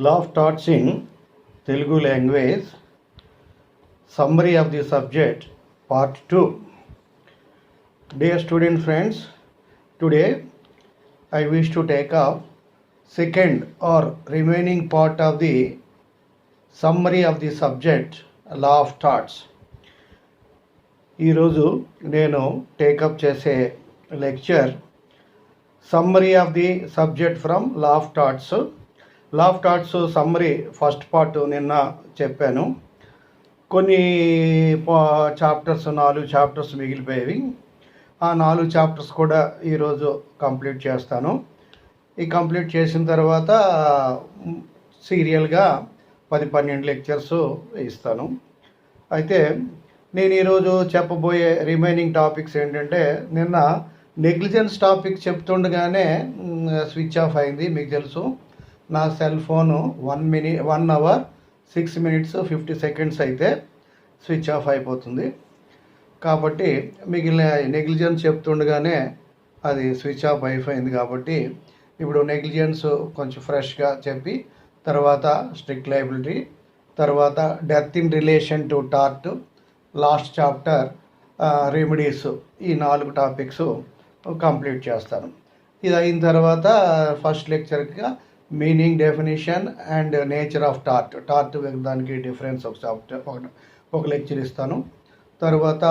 Law of Thoughts in Telugu language, summary of the subject, part 2. Dear student friends, today I wish to take up second or remaining part of the summary of the subject, Law of Thoughts. ఈరోజు నేను take up చేసే lecture summary of the subject from law of thoughts. Law of thoughts summary first part నిన్న చెప్పాను. కొన్ని chapters 4 chapters మిగిలిపోయేవి. ఆ 4 chapters కూడా ఈరోజు complete చేస్తాను. ఈ కంప్లీట్ చేసిన తర్వాత సీరియల్గా 10-12 లెక్చర్స్ ఇస్తాను. అయితే నేను ఈరోజు చెప్పబోయే రిమైనింగ్ టాపిక్స్ ఏంటంటే, నిన్న నెగ్లిజెన్స్ టాపిక్ చెప్తుండగానే స్విచ్ ఆఫ్ అయింది. మీకు తెలుసు, నా cell phone 1 hour 6 minutes 50 seconds అయితే స్విచ్ ఆఫ్ అయిపోతుంది. కాబట్టి మిగిలిన నెగ్లిజెన్స్ చెప్తుండగానే అది స్విచ్ ఆఫ్ అయిపోయింది. కాబట్టి ఇప్పుడు నెగ్లిజెన్స్ కొంచెం ఫ్రెష్గా చెప్పి, తర్వాత స్ట్రిక్ట్ లయబిలిటీ, తర్వాత death in relation to tort, last chapter remedies, ఈ 4 టాపిక్స్ కంప్లీట్ చేస్తాను. ఇది అయిన తర్వాత ఫస్ట్ లెక్చర్గా meaning, definition and nature of tort, దానికి డిఫరెన్స్ ఒక లెక్చర్ ఇస్తాను. తర్వాత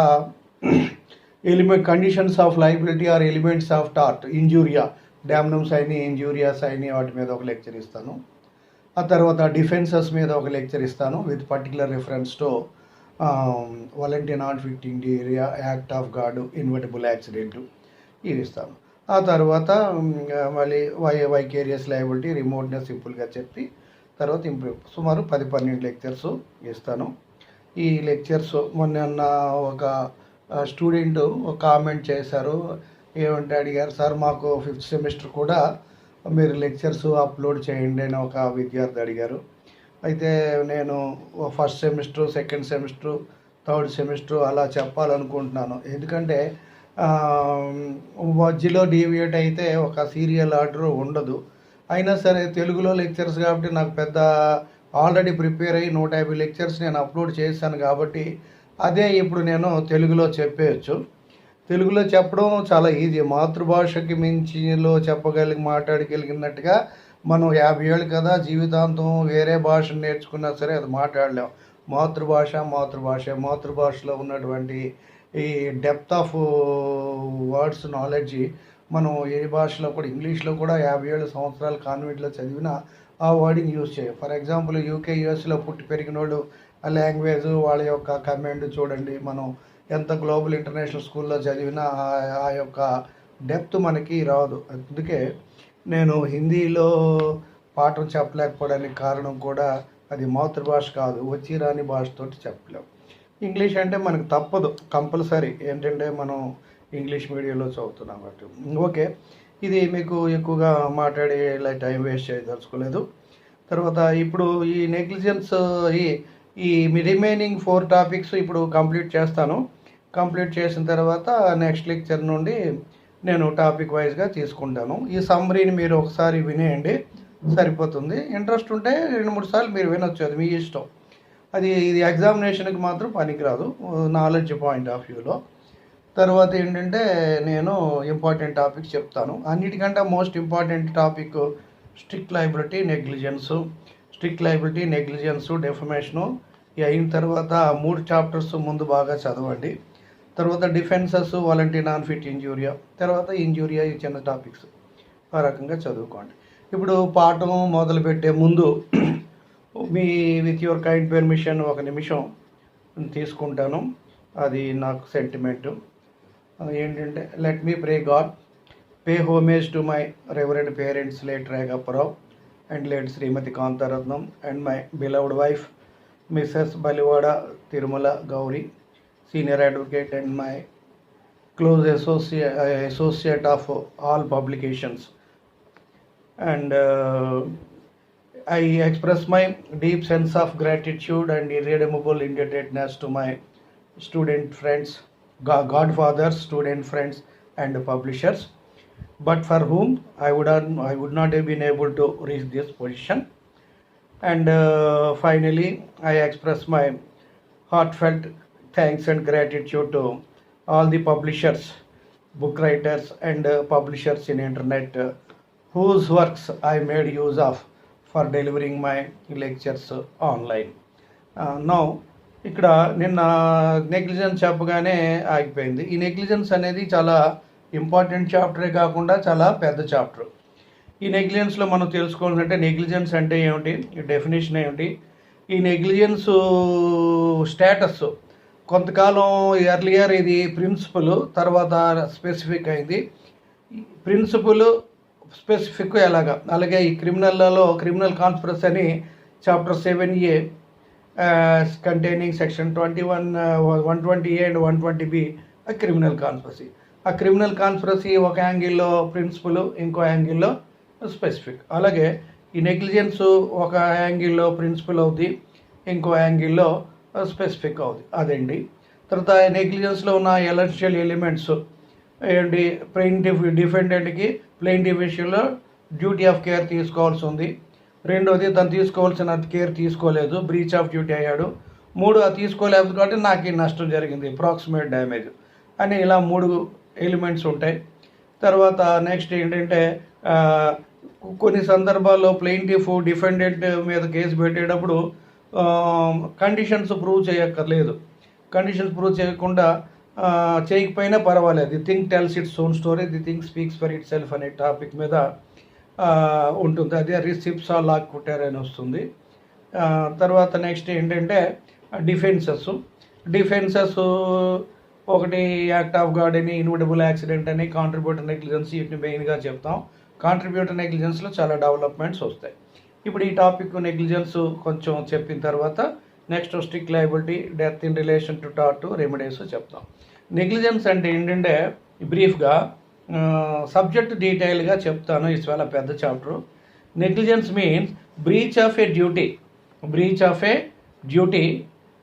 conditions of liability or elements of tort, injuria, damnums అయినాయి, ఇంజూరియాస్ అయినాయి, వాటి మీద ఒక లెక్చర్ ఇస్తాను. ఆ తర్వాత డిఫెన్సెస్ మీద ఒక లెక్చర్ ఇస్తాను with particular reference to volenti not fitting the act of God, inevitable accident, ఇవి ఇస్తాను. ఆ తర్వాత మళ్ళీ వైకేరియస్ లయబిలిటీ, రిమోట్నెస్ సింపుల్గా చెప్పి తర్వాత సుమారు 10-12 లెక్చర్స్ ఇస్తాను. ఈ లెక్చర్స్ మొన్న ఒక స్టూడెంట్ ఒక కామెంట్ చేశారు. ఏమంటే అడిగారు, సార్ మాకు 5th సెమిస్టర్ కూడా మీరు లెక్చర్స్ అప్లోడ్ చేయండి అని ఒక విద్యార్థి అడిగారు. అయితే నేను first semester, second semester, third semester అలా చెప్పాలనుకుంటున్నాను. ఎందుకంటే మధ్యలో డీవియేట్ అయితే ఒక సీరియల్ ఆర్డర్ ఉండదు. అయినా సరే తెలుగులో లెక్చర్స్ కాబట్టి నాకు పెద్ద ఆల్రెడీ ప్రిపేర్ అయ్యి 150 లెక్చర్స్ నేను అప్లోడ్ చేశాను. కాబట్టి అదే ఇప్పుడు నేను తెలుగులో చెప్పేయచ్చు. తెలుగులో చెప్పడం చాలా ఈజీ. మాతృభాషకి మించిలో మాట్లాడగలిగినట్టుగా మనం 50 ఏళ్ళు కదా, జీవితాంతం వేరే భాషను నేర్చుకున్నా సరే అది మాట్లాడలేం. మాతృభాషలో ఉన్నటువంటి ఈ డెప్త్ ఆఫ్ వర్డ్స్ నాలెడ్జ్ మనం ఏ భాషలో కూడా, ఇంగ్లీష్లో కూడా 50 సంవత్సరాలు కాన్వెంట్లో చదివినా ఆ వర్డింగ్ యూజ్ చేయం. ఫర్ ఎగ్జాంపుల్ UK US పుట్టి పెరిగిన వాళ్ళు ఆ లాంగ్వేజ్, వాళ్ళ యొక్క కమాండ్ చూడండి. మనం ఎంత గ్లోబల్ ఇంటర్నేషనల్ స్కూల్లో చదివినా ఆ యొక్క డెప్త్ మనకి రాదు. అందుకే నేను హిందీలో పాఠం చెప్పలేకపోవడానికి కారణం కూడా అది మాతృభాష కాదు, వచ్చి రాని భాషతోటి చెప్పలేం. ఇంగ్లీష్ అంటే మనకు తప్పదు, కంపల్సరీ. ఏంటంటే మనం ఇంగ్లీష్ మీడియంలో చదువుతున్నాం కాబట్టి. ఓకే, ఇది మీకు ఎక్కువగా మాట్లాడి ఇలా టైం వేస్ట్ చేయదలుచుకోలేదు. తర్వాత ఇప్పుడు ఈ నెగ్లిజెన్స్, ఈ రిమైనింగ్ 4 టాపిక్స్ ఇప్పుడు కంప్లీట్ చేస్తాను. కంప్లీట్ చేసిన తర్వాత నెక్స్ట్ లెక్చర్ నుండి నేను టాపిక్ వైజ్గా తీసుకుంటాను. ఈ సమ్మరీని మీరు ఒకసారి వినేయండి, సరిపోతుంది. ఇంట్రెస్ట్ ఉంటే 2-3 సార్లు మీరు వినొచ్చు, అది మీ ఇష్టం. ఇది ఎగ్జామినేషన్కి మాత్రం పనికిరాదు, నాలెడ్జ్ పాయింట్ ఆఫ్ వ్యూలో. తర్వాత ఏంటంటే నేను ఇంపార్టెంట్ టాపిక్స్ చెప్తాను. అన్నిటికంటే most important topic strict liability, negligence, defamation. అయిన తర్వాత 3 చాప్టర్స్ ముందు బాగా చదవండి. తర్వాత defences, volenti non fit injuria, తర్వాత ఇంజూరియా, ఈ చిన్న టాపిక్స్ ఆ రకంగా చదువుకోండి. ఇప్పుడు పాఠం మొదలుపెట్టే ముందు విత్ యువర్ కైండ్ పర్మిషన్ 1 నిమిషం తీసుకుంటాను. అది నాకు సెంటిమెంటు. ఏంటంటే, let me pray God, pay homage to my reverend parents late Regapparao and late Srimathi Kantharatnam and my beloved wife Mrs Balivada Tirumala Gowri, senior advocate and my close associate of all publications. And I express my deep sense of gratitude and irredeemable indebtedness to my student friends, godfathers, student friends and publishers, but for whom I would not have been able to reach this position. And finally, I express my heartfelt thanks and gratitude to all the publishers, book writers, and publishers in internet whose works I made use of for delivering my lectures online. Now ఇక్కడ నిన్న negligence చెప్పగానే ఆగిపోయింది. ఈ negligence అనేది చాలా important చాప్టరే కాకుండా చాలా పెద్ద చాప్టర్. ఈ నెగ్లిజెన్స్లో మనం తెలుసుకోవాలంటే నెగ్లిజెన్స్ అంటే ఏమిటి, ఈ డెఫినేషన్ ఏమిటి, ఈ నెగ్లిజెన్స్ స్టేటస్ కొంతకాలం ఎర్లియర్ ఇది ప్రిన్సిపల్, తర్వాత స్పెసిఫిక్ అయింది. ప్రిన్సిపల్ స్పెసిఫిక్ ఎలాగా, అలాగే ఈ క్రిమినల్ కాన్స్పిరసీ అని chapter 7A containing section 21, 120A and 120B criminal conspiracy. ఆ క్రిమినల్ కాన్స్పిరసీ ఒక యాంగిల్లో ప్రిన్సిపల్, ఇంకో యాంగిల్లో స్పెసిఫిక్. అలాగే ఈ నెగ్లిజెన్స్ ఒక యాంగిల్లో ప్రిన్సిపల్ అవుద్ది, ఇంకో యాంగిల్లో స్పెసిఫిక్ అవుద్ది. అదండి. తర్వాత నెగ్లిజెన్స్లో ఉన్న ఎలెన్షియల్ ఎలిమెంట్స్ ఏంటి, డిఫెండెంట్కి ప్లెయింటిఫ్ విషయంలో డ్యూటీ ఆఫ్ కేర్ తీసుకోవాల్సి ఉంది. రెండోది తను తీసుకోవాల్సిన కేర్ తీసుకోలేదు, బ్రీచ్ ఆఫ్ డ్యూటీ అయ్యాడు. మూడు అది తీసుకోలేదు కాబట్టి నాకు నష్టం జరిగింది, అప్రాక్సిమేట్ డ్యామేజ్ అని. ఇలా 3 ఎలిమెంట్స్ ఉంటాయి. తర్వాత నెక్స్ట్ ఏంటంటే కొన్ని సందర్భాల్లో ప్లెయింటిఫ్ డిఫెండెంట్ మీద కేసు పెట్టేటప్పుడు కండిషన్స్ ప్రూవ్ చేయక్కర్లేదు. కండిషన్స్ ప్రూవ్ చేయకుండా చేయకపోయినా పర్వాలేదు. The thing tells its own story, the thing speaks for it self అనే టాపిక్ మీద ఉంటుంది. అదే రిసిప్స్ ఆ లాక్ కుట్టార్ అని వస్తుంది. తర్వాత నెక్స్ట్ ఏంటంటే డిఫెన్సెస్ ఒకటి యాక్ట్ ఆఫ్ గాడ్ అని, ఇన్విటబుల్ యాక్సిడెంట్ అని, కాంట్రిబ్యూటర్ నెగ్లిజెన్స్, వీటిని మెయిన్గా చెప్తాం. కాంట్రిబ్యూటర్ నెగ్లిజెన్స్లో చాలా డెవలప్మెంట్స్ వస్తాయి. ఇప్పుడు ఈ టాపిక్ నెగ్లిజెన్స్ కొంచెం చెప్పిన తర్వాత next strict liability, death in relation to tort, remedies చెప్తాం. నెగ్లిజెన్స్ అంటే ఏంటంటే బ్రీఫ్గా సబ్జెక్ట్ డీటెయిల్గా చెప్తాను. ఇది చాలా పెద్ద chapter. Negligence means breach of a duty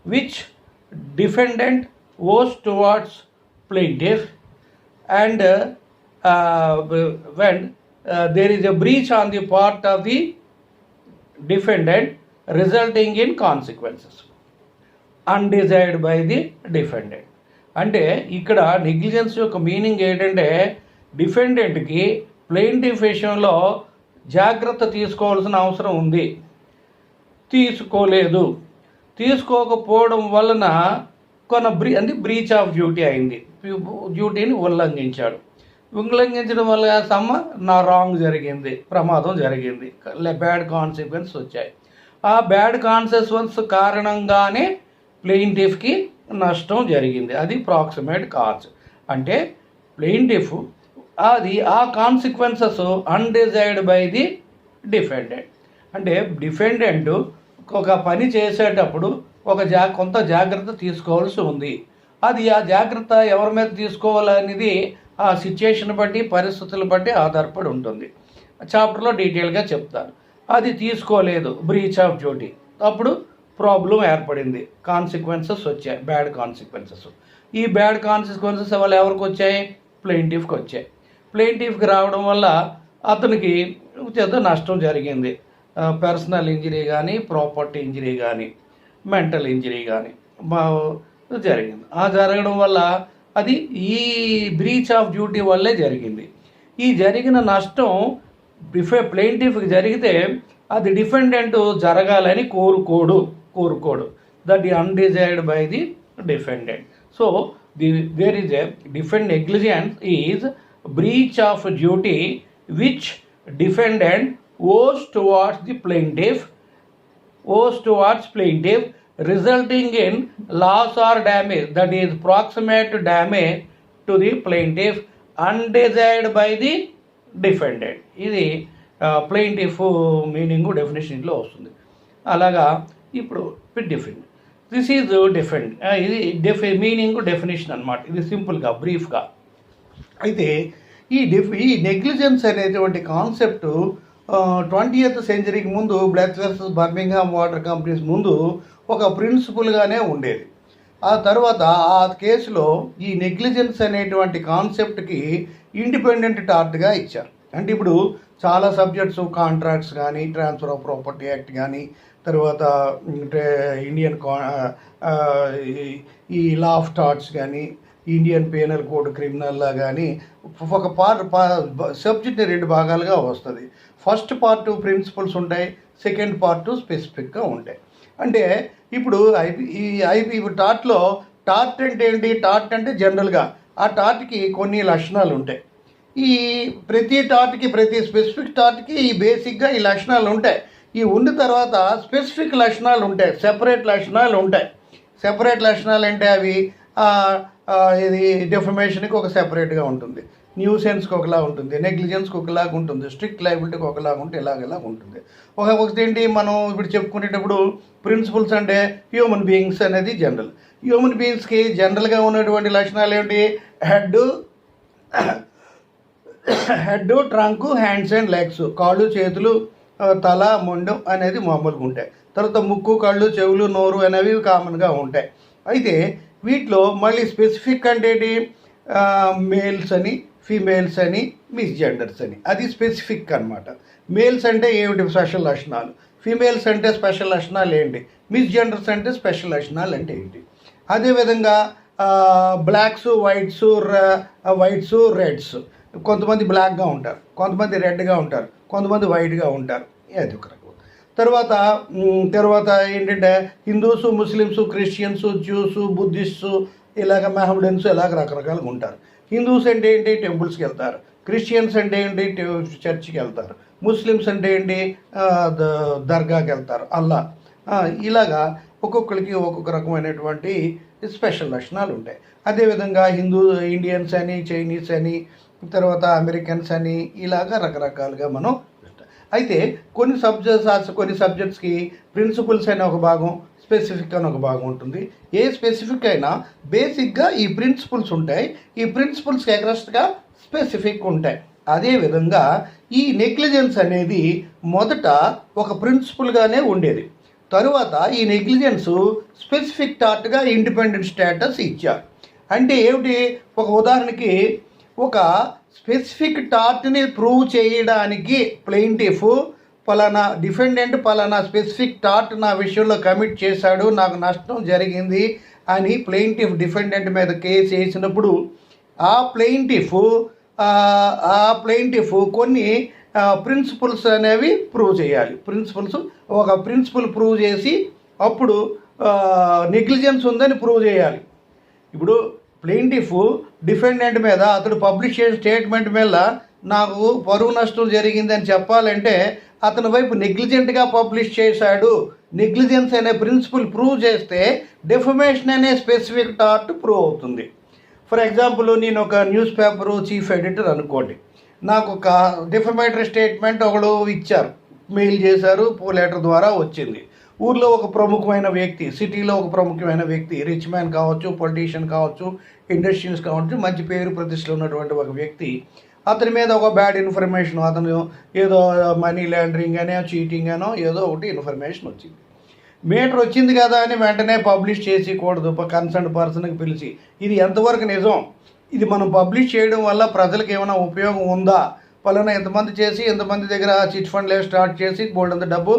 which defendant owes towards plaintiff, and when there is a breach on the part of the defendant resulting in consequences undesired by the defendant. అంటే ఇక్కడ negligence యొక్క meaning ఏంటంటే డిఫెండెంట్కి plaintiff విషయంలో జాగ్రత్త తీసుకోవాల్సిన అవసరం ఉంది, తీసుకోకపోవడం వలన బ్రీచ్ ఆఫ్ డ్యూటీ అయింది, డ్యూటీని ఉల్లంఘించడం వల్ల రాంగ్ జరిగింది, ప్రమాదం జరిగింది, బ్యాడ్ కాన్సిక్వెన్స్ వచ్చాయి. ఆ బ్యాడ్ కాన్సిక్వెన్స్ కారణంగానే ప్లెయింటిఫ్కి నష్టం జరిగింది. అది ప్రాక్సిమేట్ కాజ్. అంటే ప్లెయింటిఫ్ అది ఆ consequences undesired by the defendant. అంటే డిఫెండెంట్ ఒక పని చేసేటప్పుడు కొంత జాగ్రత్త తీసుకోవాల్సి ఉంది. అది ఆ జాగ్రత్త ఎవరి మీద తీసుకోవాలనేది ఆ సిచ్యుయేషన్ బట్టి, పరిస్థితులు బట్టి ఆధారపడి ఉంటుంది. చాప్టర్లో డీటెయిల్గా చెప్తాను. అది తీసుకోలేదు, బ్రీచ్ ఆఫ్ డ్యూటీ, అప్పుడు ప్రాబ్లం ఏర్పడింది, కాన్సిక్వెన్సెస్ వచ్చాయి, బ్యాడ్ కాన్సిక్వెన్సెస్. ఈ బ్యాడ్ కాన్సిక్వెన్సెస్ వల్ల ఎవరికి వచ్చాయి? ప్లెయింటిఫ్కి వచ్చాయి. ప్లెయింటిఫ్కి రావడం వల్ల అతనికి నష్టం జరిగింది. పర్సనల్ ఇంజరీ కానీ, ప్రాపర్టీ ఇంజరీ కానీ, మెంటల్ ఇంజరీ కానీ జరిగింది. ఆ జరగడం వల్ల అది ఈ బ్రీచ్ ఆఫ్ డ్యూటీ వల్లే జరిగింది. ఈ జరిగిన నష్టం ప్లెయింటిఫ్కి జరిగితే అది డిఫెండెంట్ జరగాలని కోరుకోడు. That is undesired by the defendant. So there is a negligence is breach of duty which defendant owes towards plaintiff resulting in loss or damage, that is proximate damage to the plaintiff undesired by the defendant. ఇది plaintiff meaning డెఫినేషన్లో వస్తుంది. అలాగా ఇప్పుడు defend, this is defend, ఇది meaning definition అనమాట. ఇది సింపుల్గా బ్రీఫ్గా. అయితే ఈ నెగ్లిజెన్స్ అనేటువంటి కాన్సెప్ట్ 20th సెంచరీకి ముందు బ్లెత్ వర్సెస్ బర్మింగ్హామ్ వాటర్ కంపెనీస్ ముందు ఒక ప్రిన్సిపల్గానే ఉండేది. ఆ తర్వాత ఆ కేసులో ఈ నెగ్లిజెన్స్ అనేటువంటి కాన్సెప్ట్కి ఇండిపెండెంట్ టార్ట్గా ఇచ్చారు. అంటే ఇప్పుడు చాలా సబ్జెక్ట్స్ కాంట్రాక్ట్స్ కానీ, ట్రాన్స్ఫర్ ఆఫ్ ప్రాపర్టీ యాక్ట్ కానీ, తర్వాత ఇండియన్ ఈ లా ఆఫ్ టార్ట్స్ కానీ, ఇండియన్ పీనల్ కోడ్ క్రిమినల్ లా కానీ ఒక సబ్జెక్ట్ని 2 భాగాలుగా వస్తుంది. ఫస్ట్ పార్ట్ ప్రిన్సిపల్స్ ఉంటాయి, సెకండ్ పార్ట్ స్పెసిఫిక్గా ఉంటాయి. అంటే ఇప్పుడు ఇప్పుడు టార్ట్ అంటే ఏంటి? టార్ట్ అంటే జనరల్గా ఆ టార్ట్కి కొన్ని లక్షణాలు ఉంటాయి. ఈ ప్రతి స్పెసిఫిక్ టార్ట్కి ఈ బేసిక్గా ఈ లక్షణాలు ఉంటాయి. ఈ ఉన్న తర్వాత స్పెసిఫిక్ లక్షణాలు ఉంటాయి, సెపరేట్ లక్షణాలు ఉంటాయి. సెపరేట్ లక్షణాలు అంటే అవి ఇది డెఫమేషన్కి ఒక సెపరేట్గా ఉంటుంది, న్యూసెన్స్కి ఒకలా ఉంటుంది, నెగ్లిజెన్స్కి ఒకలాగా ఉంటుంది, స్ట్రిక్ట్ లయబిలిటీకి ఒకలాగా ఉంటే ఇలాగ ఉంటుంది. ఒకటి ఏంటి మనం ఇప్పుడు చెప్పుకునేటప్పుడు ప్రిన్సిపల్స్ అంటే హ్యూమన్ బీయింగ్స్ అనేది జనరల్. హ్యూమన్ బీయింగ్స్కి జనరల్గా ఉన్నటువంటి లక్షణాలు ఏంటి? Head, trunk, hands and legs, కాళ్ళు, చేతులు, తల, మొండం అనేది మామూలుగా ఉంటాయి. తర్వాత ముక్కు, కళ్ళు, చెవులు, నోరు అనేవి కామన్గా ఉంటాయి. అయితే వీటిలో మళ్ళీ స్పెసిఫిక్ అంటే ఏంటి? మేల్స్ అని, ఫీమేల్స్ అని, మిస్ జెండర్స్ అని, అది స్పెసిఫిక్ అనమాట. మేల్స్ అంటే ఏమిటి? స్పెషల్ లక్షణాలు. ఫీమేల్స్ అంటే స్పెషల్ లక్షణాలు ఏంటి? మిస్ జెండర్స్ అంటే స్పెషల్ లక్షణాలు అంటే ఏంటి? అదేవిధంగా బ్లాక్స్, వైట్స్, రెడ్స్, కొంతమంది బ్లాక్గా ఉంటారు, కొంతమంది రెడ్గా ఉంటారు, కొంతమంది వైట్గా ఉంటారు. అది ఒక రకం. తర్వాత ఏంటంటే Hindus, Muslims, Christians, juice, Buddhist, ఇలాగ మెహమ్మడన్స్ ఇలాగ రకరకాలుగా ఉంటారు. హిందూస్ అంటే ఏంటి? టెంపుల్స్కి వెళ్తారు. క్రిస్టియన్స్ అంటే ఏంటి? చర్చికి వెళ్తారు. ముస్లిమ్స్ అంటే ఏంటి? దర్గాకి వెళ్తారు, అల్లా. ఇలాగా ఒక్కొక్కరికి ఒక్కొక్క రకమైనటువంటి స్పెషల్ లక్షణాలు ఉంటాయి. అదేవిధంగా ఇండియన్స్ అని, చైనీస్ అని, తర్వాత అమెరికన్స్ అని, ఇలాగా రకరకాలుగా మనం. అయితే కొన్ని సబ్జెక్ట్స్కి ప్రిన్సిపల్స్ అనే ఒక భాగం, స్పెసిఫిక్ అని ఒక భాగం ఉంటుంది. ఏ స్పెసిఫిక్ అయినా బేసిక్గా ఈ ప్రిన్సిపల్స్ ఉంటాయి, ఈ ప్రిన్సిపల్స్కి ఎగ్రెస్ట్గా స్పెసిఫిక్ ఉంటాయి. అదేవిధంగా ఈ నెగ్లిజెన్స్ అనేది మొదట ఒక ప్రిన్సిపల్గానే ఉండేది. తరువాత ఈ నెగ్లిజెన్స్ స్పెసిఫిక్ టార్ట్గా ఇండిపెండెంట్ స్టేటస్ ఇచ్చారు. అంటే ఏమిటి? ఒక ఉదాహరణకి ఒక స్పెసిఫిక్ టార్ట్ని ప్రూవ్ చేయడానికి ప్లెయింటిఫ్ డిఫెండెంట్ పలానా స్పెసిఫిక్ టార్ట్ నా విషయంలో కమిట్ చేశాడు, నాకు నష్టం జరిగింది అని డిఫెండెంట్ మీద కేసు వేసినప్పుడు ఆ ప్లెయింటిఫ్ కొన్ని ప్రిన్సిపల్స్ అనేవి ప్రూవ్ చేయాలి. ఒక ప్రిన్సిపల్ ప్రూవ్ చేసి అప్పుడు నెగ్లిజెన్స్ ఉందని ప్రూవ్ చేయాలి. ఇప్పుడు ప్లెయింటిఫ్ డిఫెండెంట్ మీద అతడు పబ్లిష్ చేసిన స్టేట్మెంట్ మీద నాకు పరువు నష్టం జరిగిందని చెప్పాలంటే అతని వైపు నెగ్లిజెంట్గా పబ్లిష్ చేశాడు, నెగ్లిజెన్స్ అనే ప్రిన్సిపల్ ప్రూవ్ చేస్తే డెఫమేషన్ అనే స్పెసిఫిక్ టార్ట్ ప్రూవ్ అవుతుంది. ఫర్ ఎగ్జాంపుల్, నేను ఒక న్యూస్ పేపరు చీఫ్ ఎడిటర్ అనుకోండి, నాకు ఒక డిఫమేటరీ స్టేట్మెంట్ ఒకడు ఇచ్చారు, మెయిల్ చేశారు, లెటర్ ద్వారా వచ్చింది. ఊర్లో ఒక ప్రముఖమైన వ్యక్తి, సిటీలో ఒక ప్రముఖమైన వ్యక్తి, రిచ్ మ్యాన్ కావచ్చు, పొలిటీషియన్ కావచ్చు, ఇండస్ట్రియల్స్ కావచ్చు, మంచి పేరు ప్రతిష్టలు ఉన్నటువంటి ఒక వ్యక్తి, అతని మీద ఒక బ్యాడ్ ఇన్ఫర్మేషన్, అతను ఏదో మనీ లాండరింగ్ అనో చీటింగ్ అనో ఏదో ఒకటి ఇన్ఫర్మేషన్ వచ్చింది. మీటర్ వచ్చింది కదా అని వెంటనే పబ్లిష్ చేసేయకూడదు. కన్సర్న్ పర్సన్కి పిలిచి ఇది ఎంతవరకు నిజం, ఇది మనం పబ్లిష్ చేయడం వల్ల ప్రజలకు ఏమైనా ఉపయోగం ఉందా, పలానా ఎంతమంది చేసి ఎంతమంది దగ్గర చిట్ ఫండ్లే స్టార్ట్ చేసి బోల్డంత డబ్బు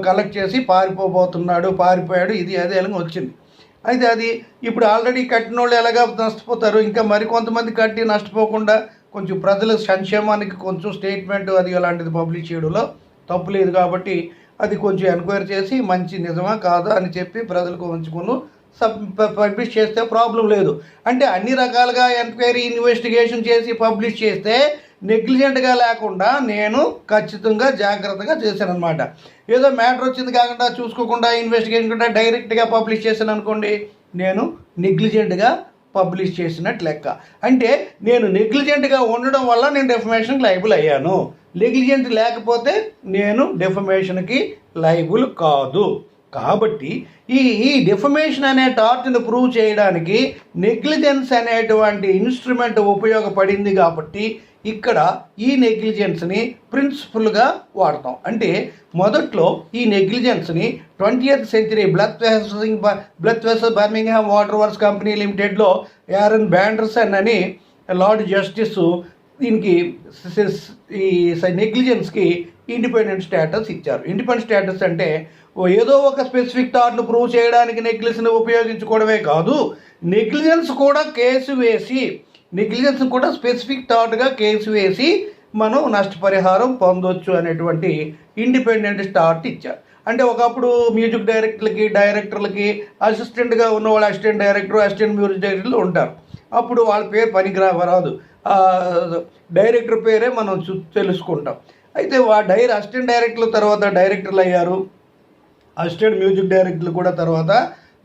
కలెక్ట్ చేసి పారిపోయాడు, ఇది అదే అలాగే వచ్చింది. అయితే అది ఇప్పుడు ఆల్రెడీ కట్టిన వాళ్ళు ఎలాగా నష్టపోతారు, ఇంకా మరికొంతమంది కట్టి నష్టపోకుండా కొంచెం ప్రజల సంక్షేమానికి కొంచెం స్టేట్మెంట్ అది అలాంటిది పబ్లిష్ చేయడంలో తప్పు లేదు. కాబట్టి అది కొంచెం ఎంక్వైరీ చేసి మంచి నిజమా కాదా అని చెప్పి ప్రజలకు ఉంచుకుని పబ్లిష్ చేస్తే ప్రాబ్లం లేదు. అంటే అన్ని రకాలుగా ఎంక్వైరీ ఇన్వెస్టిగేషన్ చేసి పబ్లిష్ చేస్తే నెగ్లిజెంట్గా లేకుండా నేను ఖచ్చితంగా జాగ్రత్తగా చేశాను అనమాట. ఏదో మ్యాటర్ వచ్చింది కాకుండా చూసుకోకుండా ఇన్వెస్టిగేషన్ కూడా డైరెక్ట్గా పబ్లిష్ చేశాను అనుకోండి, నేను నెగ్లిజెంట్గా పబ్లిష్ చేసినట్టు లెక్క. అంటే నేను నెగ్లిజెంట్గా ఉండడం వల్ల నేను డెఫమేషన్కి లైబుల్ అయ్యాను, నెగ్లిజెంట్ లేకపోతే నేను డెఫమేషన్కి లైబుల్ కాదు. కాబట్టి ఈ డెఫమేషన్ అనే టార్ట్ని ప్రూవ్ చేయడానికి నెగ్లిజెన్స్ అనేటువంటి ఇన్స్ట్రుమెంట్ ఉపయోగపడింది. కాబట్టి ఇక్కడ ఈ నెగ్లిజెన్స్ని ప్రిన్సిపల్గా వాడతాం. అంటే మొదట్లో ఈ నెగ్లిజెన్స్ని 20th century బ్లత్ వెసల్ బర్మింగ్హామ్ వాటర్ వర్క్స్ కంపెనీ లిమిటెడ్లో యారన్ బ్యాండర్సన్ అని లార్డ్ జస్టిస్ దీనికి ఈ నెగ్లిజెన్స్కి ఇండిపెండెంట్ స్టేటస్ ఇచ్చారు. ఇండిపెండెంట్ స్టేటస్ అంటే ఏదో ఒక స్పెసిఫిక్ థాట్ను ప్రూవ్ చేయడానికి నెగ్లిజెన్స్ని ఉపయోగించుకోవడమే కాదు, నెగ్లిజెన్స్ కూడా కేసు వేసి నెగ్లిజెన్స్ కూడా స్పెసిఫిక్ థాట్గా కేసు వేసి మనం నష్టపరిహారం పొందొచ్చు అనేటువంటి ఇండిపెండెంట్ స్టార్ట్ ఇచ్చారు. అంటే ఒకప్పుడు మ్యూజిక్ డైరెక్టర్లకి అసిస్టెంట్గా ఉన్న వాళ్ళు అసిస్టెంట్ డైరెక్టర్, అసిస్టెంట్ మ్యూజిక్ డైరెక్టర్లు ఉంటారు. అప్పుడు వాళ్ళ పేరు పనికిరాదు, డైరెక్టర్ పేరే మనం తెలుసుకుంటాం. అయితే అసిస్టెంట్ డైరెక్టర్ల తర్వాత డైరెక్టర్లు అయ్యారు, అసిస్టెంట్ మ్యూజిక్ డైరెక్టర్లు కూడా తర్వాత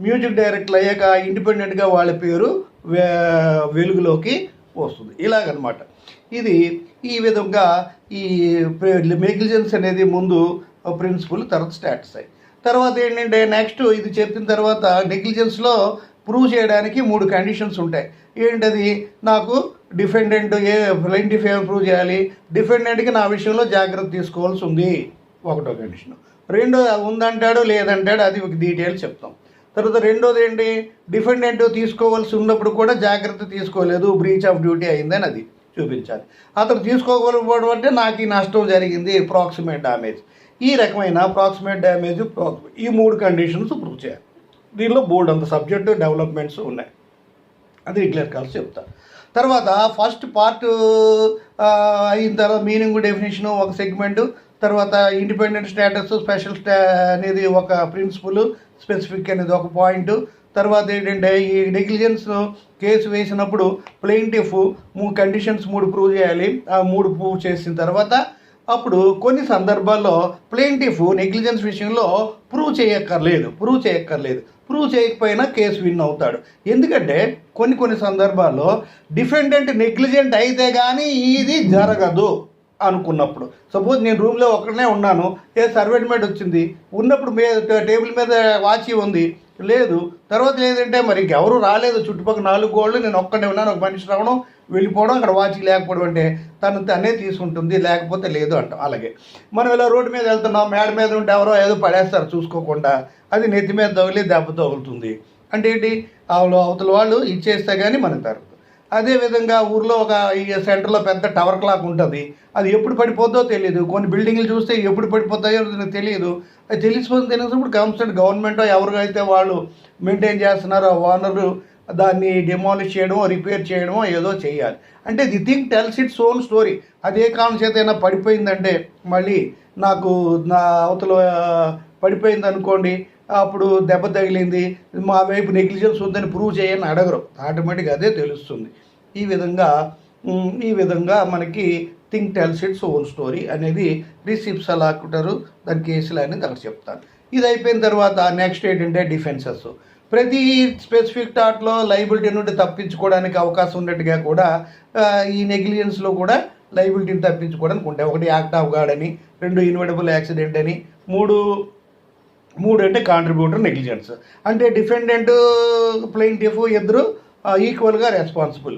మ్యూజిక్ డైరెక్టర్లు అయ్యాక ఇండిపెండెంట్గా వాళ్ళ పేరు వెలుగులోకి వస్తుంది. ఇలాగనమాట. ఇది ఈ విధంగా ఈ నెగ్లిజెన్స్ అనేది ముందు ప్రిన్సిపల్, తర్వాత స్టాటస్ అయ్యి తర్వాత ఏంటంటే నెక్స్ట్ ఇది చెప్పిన తర్వాత నెగ్లిజెన్స్లో ప్రూవ్ చేయడానికి 3 కండిషన్స్ ఉంటాయి. ఏంటది? నాకు డిఫెండెంట్ ప్లెయింటిఫ్ ప్రూవ్ చేయాలి, డిఫెండెంట్కి నా విషయంలో జాగ్రత్త తీసుకోవాల్సి ఉంది, ఒకటో కండిషన్. రెండో ఉందంటాడు లేదంటాడు, అది ఒక డీటెయిల్స్ చెప్తాం. తర్వాత రెండోది ఏంటి? డిఫెండెంట్ తీసుకోవాల్సి ఉన్నప్పుడు కూడా జాగ్రత్త తీసుకోలేదు, బ్రీచ్ ఆఫ్ డ్యూటీ అయిందని అది చూపించాలి. అతను తీసుకోకపోవడం అంటే నాకు ఈ నష్టం జరిగింది, ప్రాక్సిమేట్ డ్యామేజ్. ఈ రకమైన ప్రాక్సిమేట్ డ్యామేజ్, ఈ 3 కండిషన్స్ ప్రూవ్ చేయాలి. దీనిలో బోర్డు అంత సబ్జెక్టు డెవలప్మెంట్స్ ఉన్నాయి, అది డిక్లేర్ కాల్సి చెప్తాను. తర్వాత ఫస్ట్ పార్ట్ అయిన తర్వాత మీనింగ్ డెఫినేషను ఒక సెగ్మెంటు, తర్వాత ఇండిపెండెంట్ స్టేటస్, స్పెషల్ అనేది ఒక ప్రిన్సిపల్, స్పెసిఫిక్ అనేది ఒక పాయింట్. తర్వాత ఏంటంటే ఈ నెగ్లిజెన్స్ కేసు వేసినప్పుడు ప్లెయింటిఫ్ 3 కండిషన్స్ 3 ప్రూవ్ చేయాలి. ఆ 3 ప్రూవ్ చేసిన తర్వాత అప్పుడు కొన్ని సందర్భాల్లో ప్లెయింటిఫ్ నెగ్లిజెన్స్ విషయంలో ప్రూవ్ చేయక్కర్లేదు. ప్రూవ్ చేయకపోయినా కేసు విన్ అవుతాడు. ఎందుకంటే కొన్ని సందర్భాల్లో డిఫెండెంట్ నెగ్లిజెంట్ అయితే కానీ ఇది జరగదు అనుకున్నప్పుడు. సపోజ్ నేను రూమ్లో ఒక్కడనే ఉన్నాను, సర్వెంట్ మేడ్ వచ్చింది, ఉన్నప్పుడు టేబుల్ మీద వాచి ఉంది, లేదు. తర్వాత లేదంటే మరి ఇంకెవరు రాలేదు, చుట్టుపక్కల 4 గోళ్ళు, నేను ఒక్కడే ఉన్నాను, ఒక మనిషి రావడం వెళ్ళిపోవడం, అక్కడ వాచి లేకపోవడం అంటే తనే తీసుకుంటుంది, లేకపోతే లేదు అంటాం. అలాగే మనం ఇలా రోడ్డు మీద వెళ్తున్నాం, మేడ మీద ఉంటే ఎవరో ఏదో పడేస్తారు చూసుకోకుండా, అది నెత్తి మీద తగిలి దెబ్బ తగులుతుంది అంటే ఏంటి? అవతల వాళ్ళు ఇచ్చేస్తే కానీ మనకు తరగదు. అదేవిధంగా ఊర్లో ఒక ఈ సెంటర్లో పెద్ద టవర్ క్లాక్ ఉంటుంది, అది ఎప్పుడు పడిపోద్దో తెలియదు. కొన్ని బిల్డింగ్లు చూస్తే ఎప్పుడు పడిపోతాయో తెలియదు. అది తెలిసినప్పుడు గవర్నమెంట్ ఎవరు అయితే వాళ్ళు మెయింటైన్ చేస్తున్నారో ఓనరు దాన్ని డిమాలిష్ చేయడమో, రిపేర్ చేయడమో ఏదో చేయాలి. అంటే the thing tells its own story. అదే కారణం చేత అయినా పడిపోయిందంటే మళ్ళీ నాకు నా అవతల పడిపోయింది అనుకోండి, అప్పుడు దెబ్బ తగిలింది, మా వైపు నెగ్లిజెన్స్ ఉందని ప్రూవ్ చేయని అడగరు, ఆటోమేటిక్గా అదే తెలుస్తుంది. ఈ విధంగా మనకి thing tells its own story అనేది రిసిప్ట్స్ అలా అంటారు, దాని కేసులు అనేది అక్కడ చెప్తాను. ఇది అయిపోయిన తర్వాత నెక్స్ట్ ఏంటంటే డిఫెన్సెస్. ప్రతి స్పెసిఫిక్ టాట్లో లైబిలిటీ నుండి తప్పించుకోవడానికి అవకాశం ఉన్నట్టుగా కూడా ఈ నెగ్లిజెన్స్లో కూడా లైబిలిటీని తప్పించుకోవడానికి ఉంటాయి. 1 యాక్ట్ ఆఫ్ గాడ్ అని, 2 ఇన్వెటబుల్ యాక్సిడెంట్ అని, 3 అంటే కాంట్రిబ్యూటర్ నెగ్లిజెన్స్. అంటే డిఫెండెంట్ ప్లెయింటిఫ్ ఇద్దరు ఈక్వల్గా రెస్పాన్సిబుల్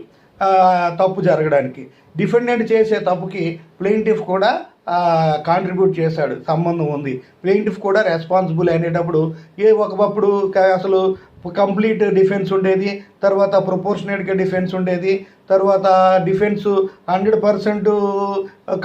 తప్పు జరగడానికి. డిఫెండెంట్ చేసే తప్పుకి ప్లెయింటిఫ్ కూడా కాంట్రిబ్యూట్ చేశాడు, సంబంధం ఉంది, ప్లెయింటిఫ్ కూడా రెస్పాన్సిబుల్ అనేటప్పుడు ఒకప్పుడు అసలు కంప్లీట్ డిఫెన్స్ ఉండేది, తర్వాత ప్రొపోర్షనేట్గా డిఫెన్స్ ఉండేది, తర్వాత డిఫెన్స్ 100%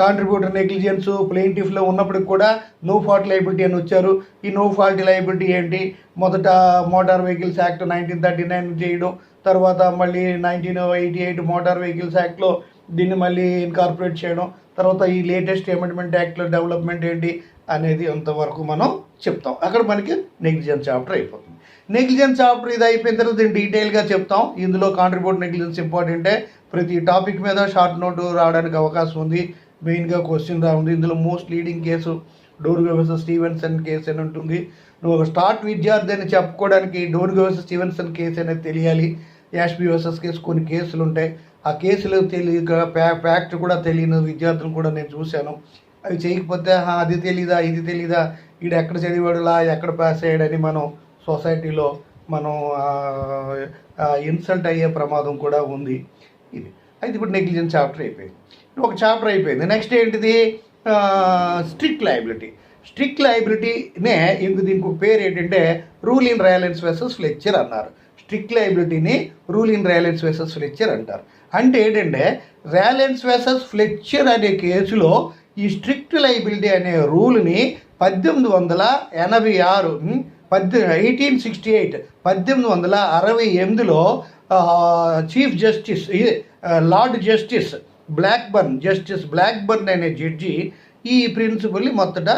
కాంట్రిబ్యూటర్ నెగ్లిజెన్స్ ప్లెయింటిఫ్లో ఉన్నప్పటికి కూడా నో ఫాల్ట్ లైబిలిటీ అని వచ్చారు. ఈ నో ఫాల్ట్ లైబిలిటీ ఏంటి? మొదట మోటార్ వెహికల్స్ యాక్ట్ 1939 చేయడం, తర్వాత మళ్ళీ 1988 మోటార్ వెహికల్స్ యాక్ట్లో దీన్ని మళ్ళీ ఇన్కార్పొరేట్ చేయడం, తర్వాత ఈ లేటెస్ట్ అమెండ్మెంట్ యాక్ట్లో డెవలప్మెంట్ ఏంటి అనేది అంతవరకు మనం చెప్తాం. అక్కడ మనకి నెగ్లిజెన్స్ చాప్టర్ అయిపోతుంది. నెగ్లిజెన్స్ చాప్టర్ ఇది అయిపోయిన తర్వాత దీన్ని డీటెయిల్గా చెప్తాం. ఇందులో కాంట్రిబ్యూట్ నెగ్లిజెన్స్ ఇంపార్టెంటే, ప్రతి టాపిక్ మీద షార్ట్ నోట్ రావడానికి అవకాశం ఉంది, మెయిన్గా క్వశ్చన్ రాఉంది. ఇందులో మోస్ట్ లీడింగ్ కేసు డోర్గే వర్సెస్ స్టీవెన్సన్ కేసు అని ఉంటుంది. నువ్వు ఒక స్టార్ట్ విద్యార్థి అని చెప్పుకోవడానికి డోర్గే వర్సెస్ స్టీవెన్సన్ కేసు అనేది తెలియాలి. యాష్బీ వర్సెస్ కేసు కొన్ని కేసులు ఉంటాయి, ఆ కేసులు తెలియక ఫ్యాక్ట్ కూడా తెలియని విద్యార్థులను కూడా నేను చూశాను. అవి చేయకపోతే అది తెలీదా, ఇది తెలీదా, వీడు ఎక్కడ చదివాడులా, ఎక్కడ పాస్ అయ్యాడని మనం సొసైటీలో మనం ఇన్సల్ట్ అయ్యే ప్రమాదం కూడా ఉంది. ఇది అయితే ఇప్పుడు నెగ్లిజెన్స్ చాప్టర్ అయిపోయింది, ఒక చాప్టర్ అయిపోయింది. నెక్స్ట్ ఏంటిది? Strict liability. స్ట్రిక్ట్ లయబిలిటీనే దీనికి ఒక పేరు ఏంటంటే rule in Rylands versus Fletcher అన్నారు. స్ట్రిక్ట్ లయబిలిటీని rule in Rylands versus Fletcher అంటారు. అంటే ఏంటంటే ర్యాలెన్స్ వెసస్ ఫ్లెచర్ అనే కేసులో ఈ స్ట్రిక్ట్ లైబిలిటీ అనే రూల్ని 1886 1868 1868లో chief justice lord justice Blackburn అనే జడ్జి ఈ ప్రిన్సిపల్ని మొదట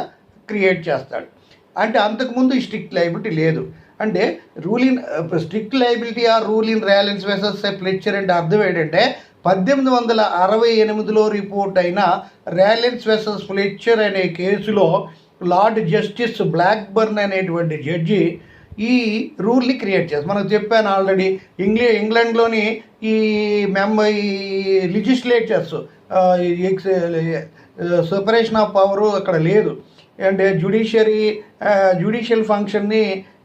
క్రియేట్ చేస్తాడు. అంటే అంతకుముందు ఈ స్ట్రిక్ట్ లైబిలిటీ లేదు. అంటే strict liability or rule in Rylands versus Fletcher అంటే అర్థం ఏంటంటే 1868లో రిపోర్ట్ అయిన ర్యాలెన్స్ వెసస్ ఫ్లెచర్ అనే కేసులో లార్డ్ జస్టిస్ బ్లాక్బర్న్ అనేటువంటి జడ్జి ఈ రూల్ని క్రియేట్ చేస్తారు. మనకు చెప్పాను ఆల్రెడీ, ఇంగ్లాండ్లోని ఈ లిజిస్లేచర్స్ సెపరేషన్ ఆఫ్ పవరు అక్కడ లేదు. అంటే జ్యుడిషియల్ ఫంక్షన్ని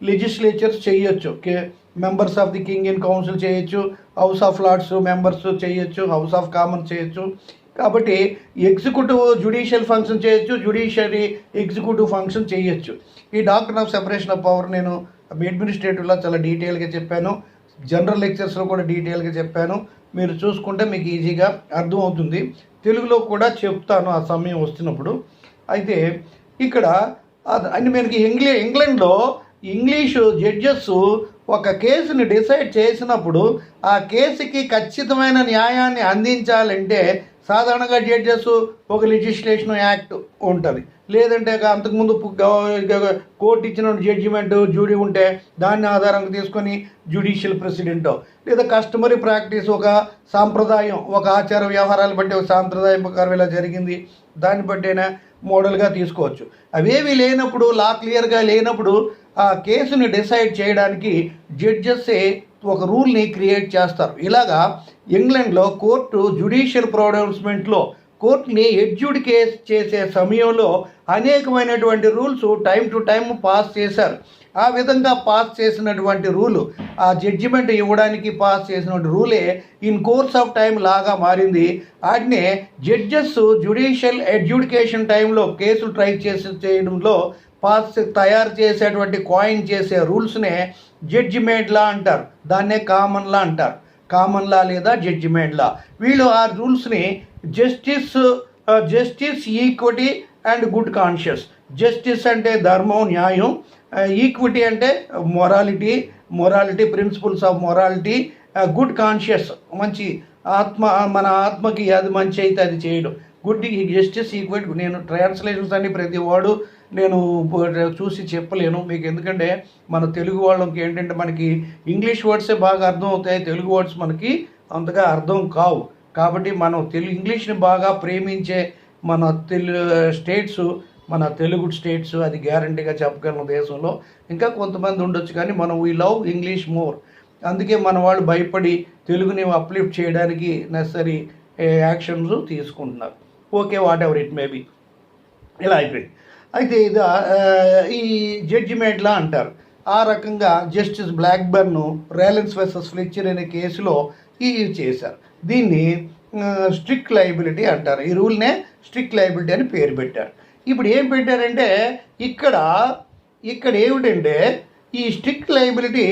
లెజిస్లేచర్స్ చేయొచ్చు. Members of the king in council చేయొచ్చు, హౌస్ ఆఫ్ లార్డ్స్ మెంబర్స్ చేయొచ్చు, హౌస్ ఆఫ్ కామన్స్ చేయొచ్చు. కాబట్టి ఎగ్జిక్యూటివ్ జ్యుడిషియల్ ఫంక్షన్ చేయొచ్చు, జ్యుడిషియరీ ఎగ్జిక్యూటివ్ ఫంక్షన్ చేయొచ్చు. ఈ doctor of separation of power నేను అడ్మినిస్ట్రేటివ్లో చాలా డీటెయిల్గా చెప్పాను, జనరల్ లెక్చర్స్లో కూడా డీటెయిల్గా చెప్పాను. మీరు చూసుకుంటే మీకు ఈజీగా అర్థమవుతుంది. తెలుగులో కూడా చెప్తాను ఆ సమయం వస్తున్నప్పుడు. అయితే ఇక్కడ అంటే మనకి ఇంగ్లాండ్లో ఇంగ్లీషు జడ్జెస్ ఒక కేసుని డిసైడ్ చేసినప్పుడు ఆ కేసుకి ఖచ్చితమైన న్యాయాన్ని అందించాలంటే సాధారణంగా జడ్జెస్ ఒక లెజిస్లేషన్ యాక్ట్ ఉంటుంది, లేదంటే అంతకుముందు కోర్టు ఇచ్చిన జడ్జిమెంట్ జ్యూరీ ఉంటే దాన్ని ఆధారంగా తీసుకొని జ్యుడిషియల్ ప్రెసిడెంట్, లేదా కస్టమరీ ప్రాక్టీస్ ఒక సాంప్రదాయం, ఒక ఆచార వ్యవహారాలు బట్టి ఒక సాంప్రదాయం ప్రకారం ఇలా జరిగింది దాన్ని బట్టైనా మోడల్గా తీసుకోవచ్చు. అవేవి లేనప్పుడు, లా క్లియర్గా లేనప్పుడు ఆ కేసుని డిసైడ్ చేయడానికి జడ్జెస్సే ఒక రూల్ని క్రియేట్ చేస్తారు. ఇలాగా ఇంగ్లాండ్లో కోర్టు జ్యుడిషియల్ ప్రొనౌన్స్మెంట్లో కోర్టుని ఎడ్జుడికేట్ చేసే సమయంలో అనేకమైనటువంటి rules time to time pass చేశారు. ఆ విధంగా పాస్ చేసినటువంటి రూలు, ఆ జడ్జిమెంట్ ఇవ్వడానికి పాస్ చేసినటువంటి రూలే ఇన్ కోర్స్ ఆఫ్ టైం లాగా మారింది. వాటినే జడ్జెస్ జ్యుడిషియల్ అడ్జుడికేషన్ టైంలో కేసులు ట్రై చేయడంలో తయారు చేసేటువంటి కాయిన్ చేసే రూల్స్నే జడ్జిమెంట్ లా అంటారు. దాన్నే కామన్ లా అంటారు. కామన్ లా లేదా జడ్జిమెంట్ లా. వీళ్ళు ఆ రూల్స్ని justice equity and good conscience. Justice అంటే ధర్మం, న్యాయం. ఈక్విటీ అంటే morality, principles of morality. Good conscience, మంచి మన ఆత్మకి అది మంచి అయితే అది చేయడం. Good justice equity. నేను ట్రాన్స్లేషన్స్ అన్ని ప్రతి వాడు నేను చూసి చెప్పలేను మీకు, ఎందుకంటే మన తెలుగు వాళ్ళకి ఏంటంటే మనకి ఇంగ్లీష్ వర్డ్సే బాగా అర్థం అవుతాయి, తెలుగు వర్డ్స్ మనకి అంతగా అర్థం కావు. కాబట్టి మనం ఇంగ్లీష్ని బాగా ప్రేమించే మన తెలుగు స్టేట్స్ అది గ్యారంటీగా చెప్పగలను దేశంలో. ఇంకా కొంతమంది ఉండొచ్చు కానీ మనం వీ లవ్ ఇంగ్లీష్ మోర్. అందుకే మన వాళ్ళు భయపడి తెలుగుని అప్లిఫ్ట్ చేయడానికి నెసరీ యాక్షన్స్ తీసుకుంటున్నారు. Okay, what ever it may be. ఇలా అయిపోయింది. అయితే ఇది ఈ జడ్జిమెంట్లా అంటారు. ఆ రకంగా జస్టిస్ బ్లాక్బర్న్ ర్యాలెన్స్ వెసస్ ఫ్లెచర్ అనే కేసులో చేశారు. దీన్ని స్ట్రిక్ట్ లయబిలిటీ అంటారు. ఈ రూల్నే స్ట్రిక్ట్ లయబిలిటీ అని పేరు పెట్టారు. ఇప్పుడు ఏం పెట్టారంటే ఇక్కడ ఏమిటంటే ఈ స్ట్రిక్ట్ లయబిలిటీ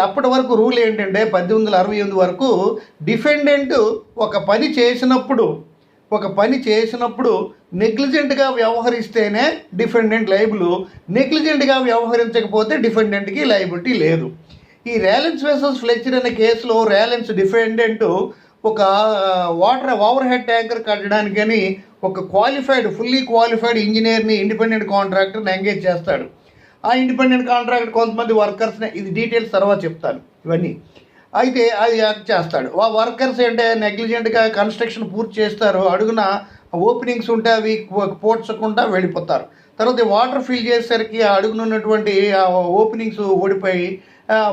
అప్పటి వరకు రూల్ ఏంటంటే 1868 వరకు డిఫెండెంట్ ఒక పని చేసినప్పుడు నెగ్లిజెంట్గా వ్యవహరిస్తేనే డిఫెండెంట్ లయబుల్, నెగ్లిజెంట్గా వ్యవహరించకపోతే డిఫెండెంట్కి లయబిలిటీ లేదు. ఈ ర్యాలెన్స్ వెసస్ ఫ్లెచర్ అనే కేసులో ర్యాలెన్స్ డిఫెండెంట్ ఒక ఓవర్ హెడ్ ట్యాంకర్ కట్టడానికని ఒక ఫుల్లీ క్వాలిఫైడ్ ఇంజనీర్ని, ఇండిపెండెంట్ కాంట్రాక్టర్ని ఎంగేజ్ చేస్తాడు. ఆ ఇండిపెండెంట్ కాంట్రాక్టర్ కొంతమంది వర్కర్స్ని, ఇది డీటెయిల్స్ తర్వాత చెప్తాను ఇవన్నీ. అయితే అది యాక్ట్ చేస్తాడు. ఆ వర్కర్స్ అంటే నెగ్లిజెంట్గా కన్స్ట్రక్షన్ పూర్తి చేస్తారు, అడుగున ఓపెనింగ్స్ ఉంటే అవి పోడ్చకుండా వెళ్ళిపోతారు. తర్వాత వాటర్ ఫిల్ చేసేసరికి ఆ అడుగునున్నటువంటి ఓపెనింగ్స్ ఓడిపోయి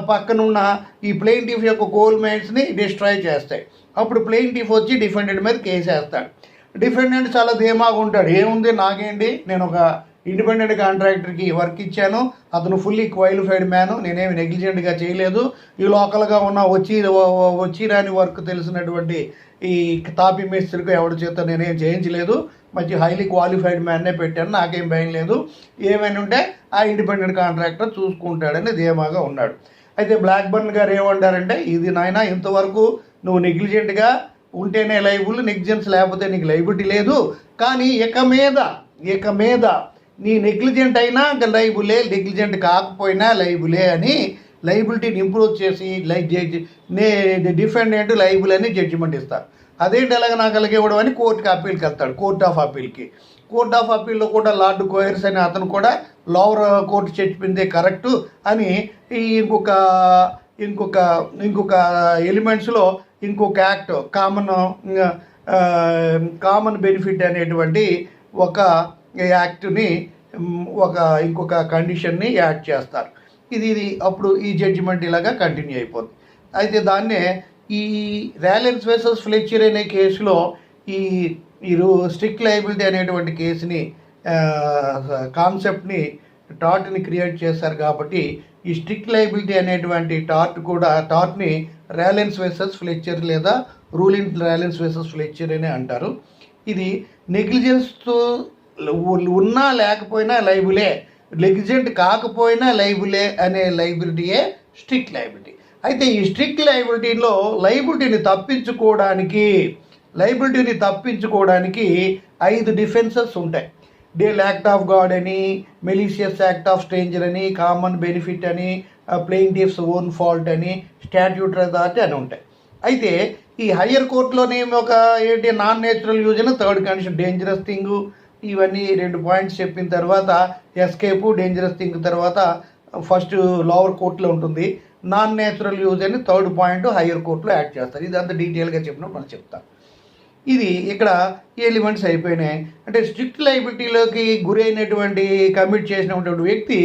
పక్కనున్న ఈ ప్లెయింటిఫ్ యొక్క కోల్ మైన్స్ని డిస్ట్రాయ్ చేస్తాయి. అప్పుడు ప్లెయింటిఫ్ వచ్చి డిఫెండెంట్ మీద కేసు వేస్తాడు. డిఫెండెంట్ చాలా ధీమాగా ఉంటాడు, ఏముంది నాకేంటి, నేను ఒక ఇండిపెండెంట్ కాంట్రాక్టర్కి వర్క్ ఇచ్చాను, అతను ఫుల్లీ క్వాలిఫైడ్ మ్యాను, నేనేమి నెగ్లిజెంట్గా చేయలేదు, ఈ లోకల్గా ఉన్న వచ్చి రాని వర్క్ తెలిసినటువంటి ఈ తాపీ మేస్త్రికి ఎవరి చేత నేనేం చేయించలేదు, మంచి హైలీ క్వాలిఫైడ్ మ్యాన్నే పెట్టాను, నాకేం భయం లేదు, ఏమైనా ఉంటే ఆ ఇండిపెండెంట్ కాంట్రాక్టర్ చూసుకుంటాడని ధీమాగా ఉన్నాడు. అయితే బ్లాక్బర్న్ గారు ఏమంటారంటే, ఇది నాయన ఇంతవరకు నువ్వు నెగ్లిజెంట్గా ఉంటేనే లైబుల్, నెగ్లిజెన్స్ లేకపోతే నీకు లైబిలిటీ లేదు. కానీ ఇక మీద నీ నెగ్లిజెంట్ అయినా ఇంకా లైబులే, నెగ్లిజెంట్ కాకపోయినా లైబులే అని లైబిలిటీని ఇంప్రూవ్ చేసి డిఫెండెంట్ లైబుల్ అని జడ్జిమెంట్ ఇస్తారు. అదేంటి ఎలాగ నాకు ఇవ్వడం అని కోర్టుకి అప్పీల్కి వెళ్తాడు. కోర్ట్ ఆఫ్ అప్పీల్లో కూడా లార్డ్ కోయర్స్ అని అతను కూడా లోవర్ కోర్టు చెప్పిందే కరెక్టు అని ఇంకొక ఎలిమెంట్స్లో ఇంకొక యాక్ట్ కామన్ బెనిఫిట్ అనేటువంటి ఒక యాక్ట్ని ఇంకొక కండిషన్ని యాడ్ చేస్తారు. ఇది అప్పుడు ఈ జడ్జిమెంట్ ఇలాగా కంటిన్యూ అయిపోతుంది. అయితే దాన్నే ఈ ర్యాలెన్స్ వర్సెస్ ఫ్లెచర్ అనే కేసులో ఈ స్ట్రిక్ట్ లయబిలిటీ అనేటువంటి కేసుని కాన్సెప్ట్ని టార్ట్ని క్రియేట్ చేశారు. కాబట్టి ఈ స్ట్రిక్ట్ లయబిలిటీ అనేటువంటి టార్ట్ని ర్యాలెన్స్ వర్సెస్ ఫ్లెచర్ లేదా రూలింగ్ ర్యాలెన్స్ వర్సెస్ ఫ్లెచర్ అని అంటారు. ఇది నెగ్లిజెన్స్తో ఉన్నా లేకపోయినా లైబులే, నెగ్లిజెంట్ కాకపోయినా లైబులే అనే లైబిలిటీయే స్ట్రిక్ట్ లయబిలిటీ. అయితే ఈ స్ట్రిక్ట్ లయబిలిటీలో లయబిలిటీని తప్పించుకోవడానికి 5 డిఫెన్సెస్ ఉంటాయి. డేల్ యాక్ట్ ఆఫ్ గాడ్ అని, మెలీషియస్ యాక్ట్ ఆఫ్ స్ట్రేంజర్ అని, కామన్ బెనిఫిట్ అని, ప్లెయింటిఫ్స్ ఓన్ ఫాల్ట్ అని, స్టాట్యూటరీ అథారిటీ అని ఉంటాయి. అయితే ఈ హయ్యర్ కోర్టులోని నాన్ నేచురల్ యూజ్ అని థర్డ్ కండిషన్, డేంజరస్ థింగ్, ఇవన్నీ 2 పాయింట్స్ చెప్పిన తర్వాత ఎస్కేపు, డేంజరస్ థింగ్ తర్వాత ఫస్ట్ లోవర్ కోర్టులో ఉంటుంది. నాన్ నేచురల్ యూజ్ అని థర్డ్ పాయింట్ హయ్యర్ కోర్టులో యాడ్ చేస్తారు. ఇది అంత డీటెయిల్గా చెప్పినప్పుడు మనం చెప్తాం. ఇది ఇక్కడ ఎలిమెంట్స్ అయిపోయినాయి. అంటే స్ట్రిక్ట్ లయబిలిటీలోకి గురైనటువంటి కమిట్ చేసినటువంటి వ్యక్తి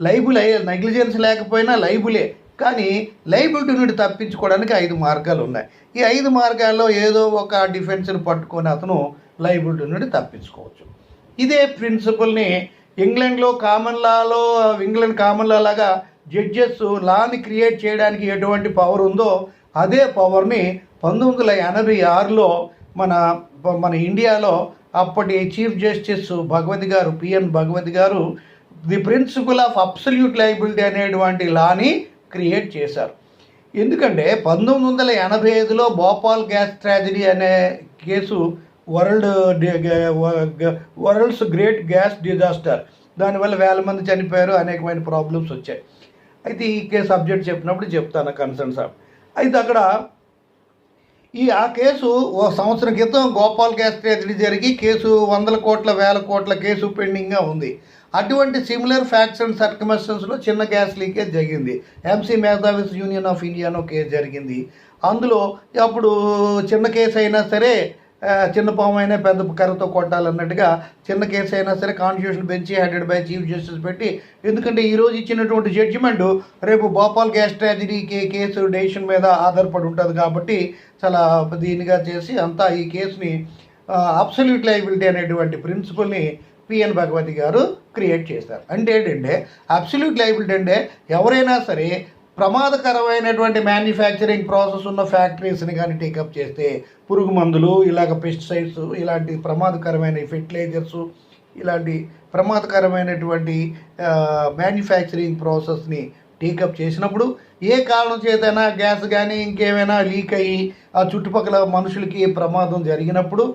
లైబుల్ నెగ్లిజెన్స్ లేకపోయినా లైబులే, కానీ లైబిలిటీ నుండి తప్పించుకోవడానికి 5 మార్గాలు ఉన్నాయి. ఈ 5 మార్గాల్లో ఏదో ఒక డిఫెన్స్ని పట్టుకొని అతను లైబిలిటీ నుండి తప్పించుకోవచ్చు. ఇదే ప్రిన్సిపల్ని ఇంగ్లాండ్ కామన్ లా లాగా జడ్జెస్ లాని క్రియేట్ చేయడానికి ఎటువంటి పవర్ ఉందో అదే పవర్ని 1986లో మన ఇండియాలో అప్పటి చీఫ్ జస్టిస్ పిఎన్ భగవతి గారు the principle of absolute liability అనేటువంటి లాని క్రియేట్ చేశారు. ఎందుకంటే 1985లో భోపాల్ గ్యాస్ ట్రాజడీ అనే case world's great gas disaster, దానివల్ల వేల మంది చనిపోయారు, అనేకమైన ప్రాబ్లమ్స్ వచ్చాయి. అయితే ఈ కేసు సబ్జెక్ట్ చెప్పినప్పుడు చెప్తాను కన్సర్న్ సార్. అయితే అక్కడ ఆ కేసు సంవత్సరం క్రితం భోపాల్ గ్యాస్ ట్రాజడీ జరిగి కేసు 100 కోట్ల 1000 కోట్ల కేసు పెండింగ్గా ఉంది. అటువంటి సిమిలర్ ఫ్యాక్ట్స్ అండ్ సర్కమ్స్టెన్స్లో చిన్న గ్యాస్ లీకేజ్ జరిగింది. ఎంసీ మేధావిస్ యూనియన్ ఆఫ్ ఇండియానో కేసు జరిగింది. అందులో అప్పుడు చిన్న కేసు అయినా సరే, చిన్న పాము అయినా పెద్ద కర్రతో కొట్టాలన్నట్టుగా చిన్న కేసు అయినా సరే constitution bench headed by chief justice పెట్టి, ఎందుకంటే ఈరోజు ఇచ్చినటువంటి జడ్జిమెంట్ రేపు Bhopal gas tragedy case decision మీద ఆధారపడి ఉంటుంది. కాబట్టి చాలా దీనిగా చేసి అంతా ఈ కేసుని అబ్సల్యూట్ లయబిలిటీ అనేటువంటి ప్రిన్సిపల్ని పిఎన్ భగవతి గారు క్రియేట్ చేశారు. అంటే ఏంటంటే అబ్సల్యూట్ లయబిలిటీ అంటే ఎవరైనా సరే ప్రమాదకరమైనటువంటి మ్యానుఫ్యాక్చరింగ్ ప్రాసెస్ ఉన్న ఫ్యాక్టరీస్ని కానీ టేకప్ చేస్తే, పురుగు మందులు, ఇలాగ పెస్టిసైడ్స్, ఇలాంటి ప్రమాదకరమైన ఫెర్టిలైజర్స్, ఇలాంటి ప్రమాదకరమైనటువంటి మ్యానుఫ్యాక్చరింగ్ ప్రాసెస్ని టేకప్ చేసినప్పుడు ఏ కారణం చేతైనా గ్యాస్ కానీ ఇంకేమైనా లీక్ అయ్యి ఆ చుట్టుపక్కల మనుషులకి ప్రమాదం జరిగినప్పుడు,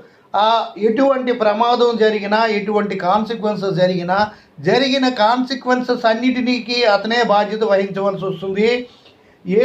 ఎటువంటి ప్రమాదం జరిగినా, ఎటువంటి కాన్సిక్వెన్సెస్ జరిగిన కాన్సిక్వెన్సెస్ అన్నిటికీ అతనే బాధ్యత వహించవలసి వస్తుంది.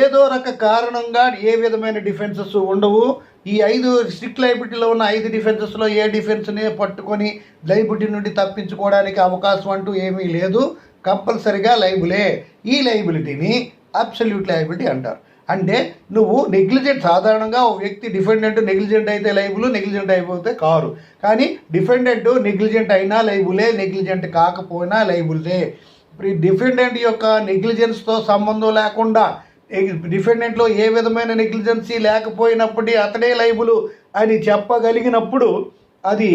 ఏదో కారణంగా ఏ విధమైన డిఫెన్సెస్ ఉండవు. ఈ 5 స్ట్రిక్ట్ లయబిలిటీలో ఉన్న 5 డిఫెన్సెస్లో ఏ డిఫెన్స్ని పట్టుకొని లయబిలిటీ నుండి తప్పించుకోవడానికి అవకాశం అంటూ ఏమీ లేదు. కంపల్సరిగా లయబులే. ఈ లయబిలిటీని అబ్సల్యూట్ లయబిలిటీ అంటారు. అంటే నువ్వు నెగ్లిజెంట్, సాధారణంగా ఒక వ్యక్తి డిఫెండెంట్ నెగ్లిజెంట్ అయితే లైబుల్, నెగ్లిజెంట్ అయిపోతే కారు. కానీ డిఫెండెంట్ నెగ్లిజెంట్ అయినా లైబులే, నెగ్లిజెంట్ కాకపోయినా లైబులే. డిఫెండెంట్ యొక్క నెగ్లిజెన్స్తో సంబంధం లేకుండా, డిఫెండెంట్లో ఏ విధమైన నెగ్లిజెన్సీ లేకపోయినప్పటికీ అతడే లైబులు అని చెప్పగలిగినప్పుడు అది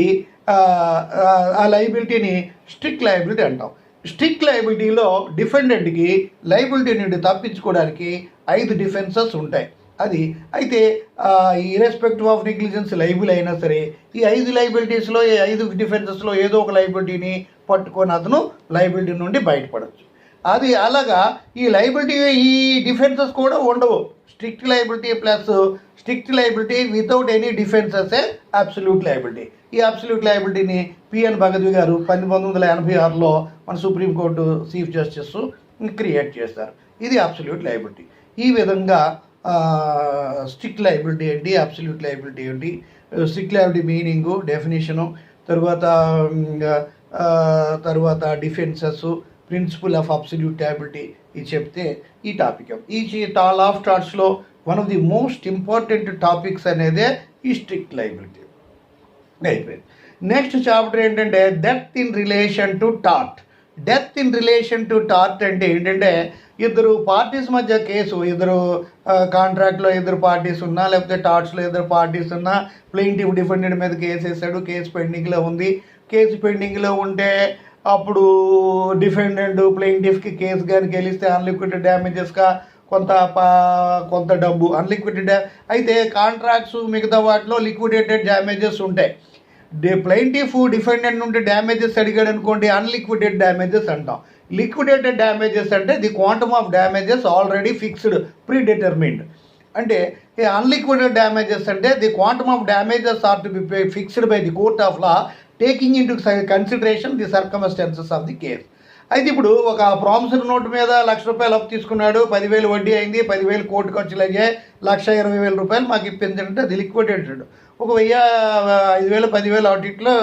ఆ లయబిలిటీని స్ట్రిక్ట్ లయబిలిటీ అంటాం. స్ట్రిక్ట్ లయబిలిటీలో డిఫెండెంట్కి లయబిలిటీ నుండి తప్పించుకోవడానికి 5 డిఫెన్సెస్ ఉంటాయి. అయితే ఇర్రెస్పెక్టివ్ ఆఫ్ నెగ్లిజెన్స్ లయబుల్ అయినా సరే ఈ 5 లయబిలిటీస్లో, ఈ 5 డిఫెన్సెస్లో ఏదో ఒక లయబిలిటీని పట్టుకొని అతను లయబిలిటీ నుండి బయటపడవచ్చు. అది అలాగా ఈ లయబిలిటీ ఈ డిఫెన్సెస్ కూడా ఉండవు. Strict liability plus strict liability without any defences absolute liability. ఈ అబ్సల్యూట్ లయబిలిటీని పిఎన్ భగత్ గారు 1986లో మన సుప్రీంకోర్టు చీఫ్ జస్టిస్ క్రియేట్ చేస్తారు. ఇది అబ్సల్యూట్ లయబిలిటీ. ఈ విధంగా స్ట్రిక్ట్ లయబిలిటీ ఏంటి, అబ్సల్యూట్ లయబిలిటీ ఏంటి, స్ట్రిక్ట్ లయబిలిటీ మీనింగు, డెఫినేషను, తర్వాత defences, principle of absolute liability ఇది చెప్తే ఈ టాపిక్. ఈ లా ఆఫ్ టార్ట్స్లో one of the most important topics అనేదే ఈ స్ట్రిక్ట్ లయబిలిటీ అయిపోయింది. నెక్స్ట్ చాప్టర్ ఏంటంటే death in relation to tort. Death in relation to tort అంటే ఏంటంటే ఇద్దరు పార్టీస్ మధ్య కేసు, ఇద్దరు కాంట్రాక్ట్లో ఇద్దరు పార్టీస్ ఉన్నా, లేకపోతే టార్ట్స్లో ఇద్దరు పార్టీస్ ఉన్నా, ప్లెయింటిఫ్ డిఫెండెంట్ మీద కేసు వేసాడు, కేసు పెండింగ్లో ఉంది. కేసు పెండింగ్లో ఉంటే అప్పుడు డిఫెండెంట్ ప్లెయింటిఫ్కి కేసు కానీ గెలిస్తే అన్లిక్విడెడ్ డ్యామేజెస్గా కొంత డబ్బు అన్లిక్విడెడ్. అయితే కాంట్రాక్ట్స్ మిగతా వాటిలో లిక్విడేటెడ్ డ్యామేజెస్ ఉంటాయి. ప్లెయింటిఫ్ డిఫెండెంట్ నుండి డ్యామేజెస్ అడిగాడు అనుకోండి, అన్లిక్విడెడ్ డ్యామేజెస్ అంటాం. లిక్విడేటెడ్ డ్యామేజెస్ అంటే the quantum of damages already fixed, predetermined. అంటే అన్లిక్విడెడ్ డ్యామేజెస్ అంటే the quantum of damages are to be fixed by the court of law taking into consideration the circumstances of the case. అయితే ఇప్పుడు ఒక promissory note మీద ₹1,00,000 అప్పు తీసుకున్నాడు, 10,000 వడ్డీ అయింది, 10,000 కోర్టు ఖర్చులు అయ్యాయి, ₹1,20,000 మాకు ఇప్పించంటే అది లిక్విడేటెడ్. ఒక 1,000, 5,000, 10,000 ఆడిట్లో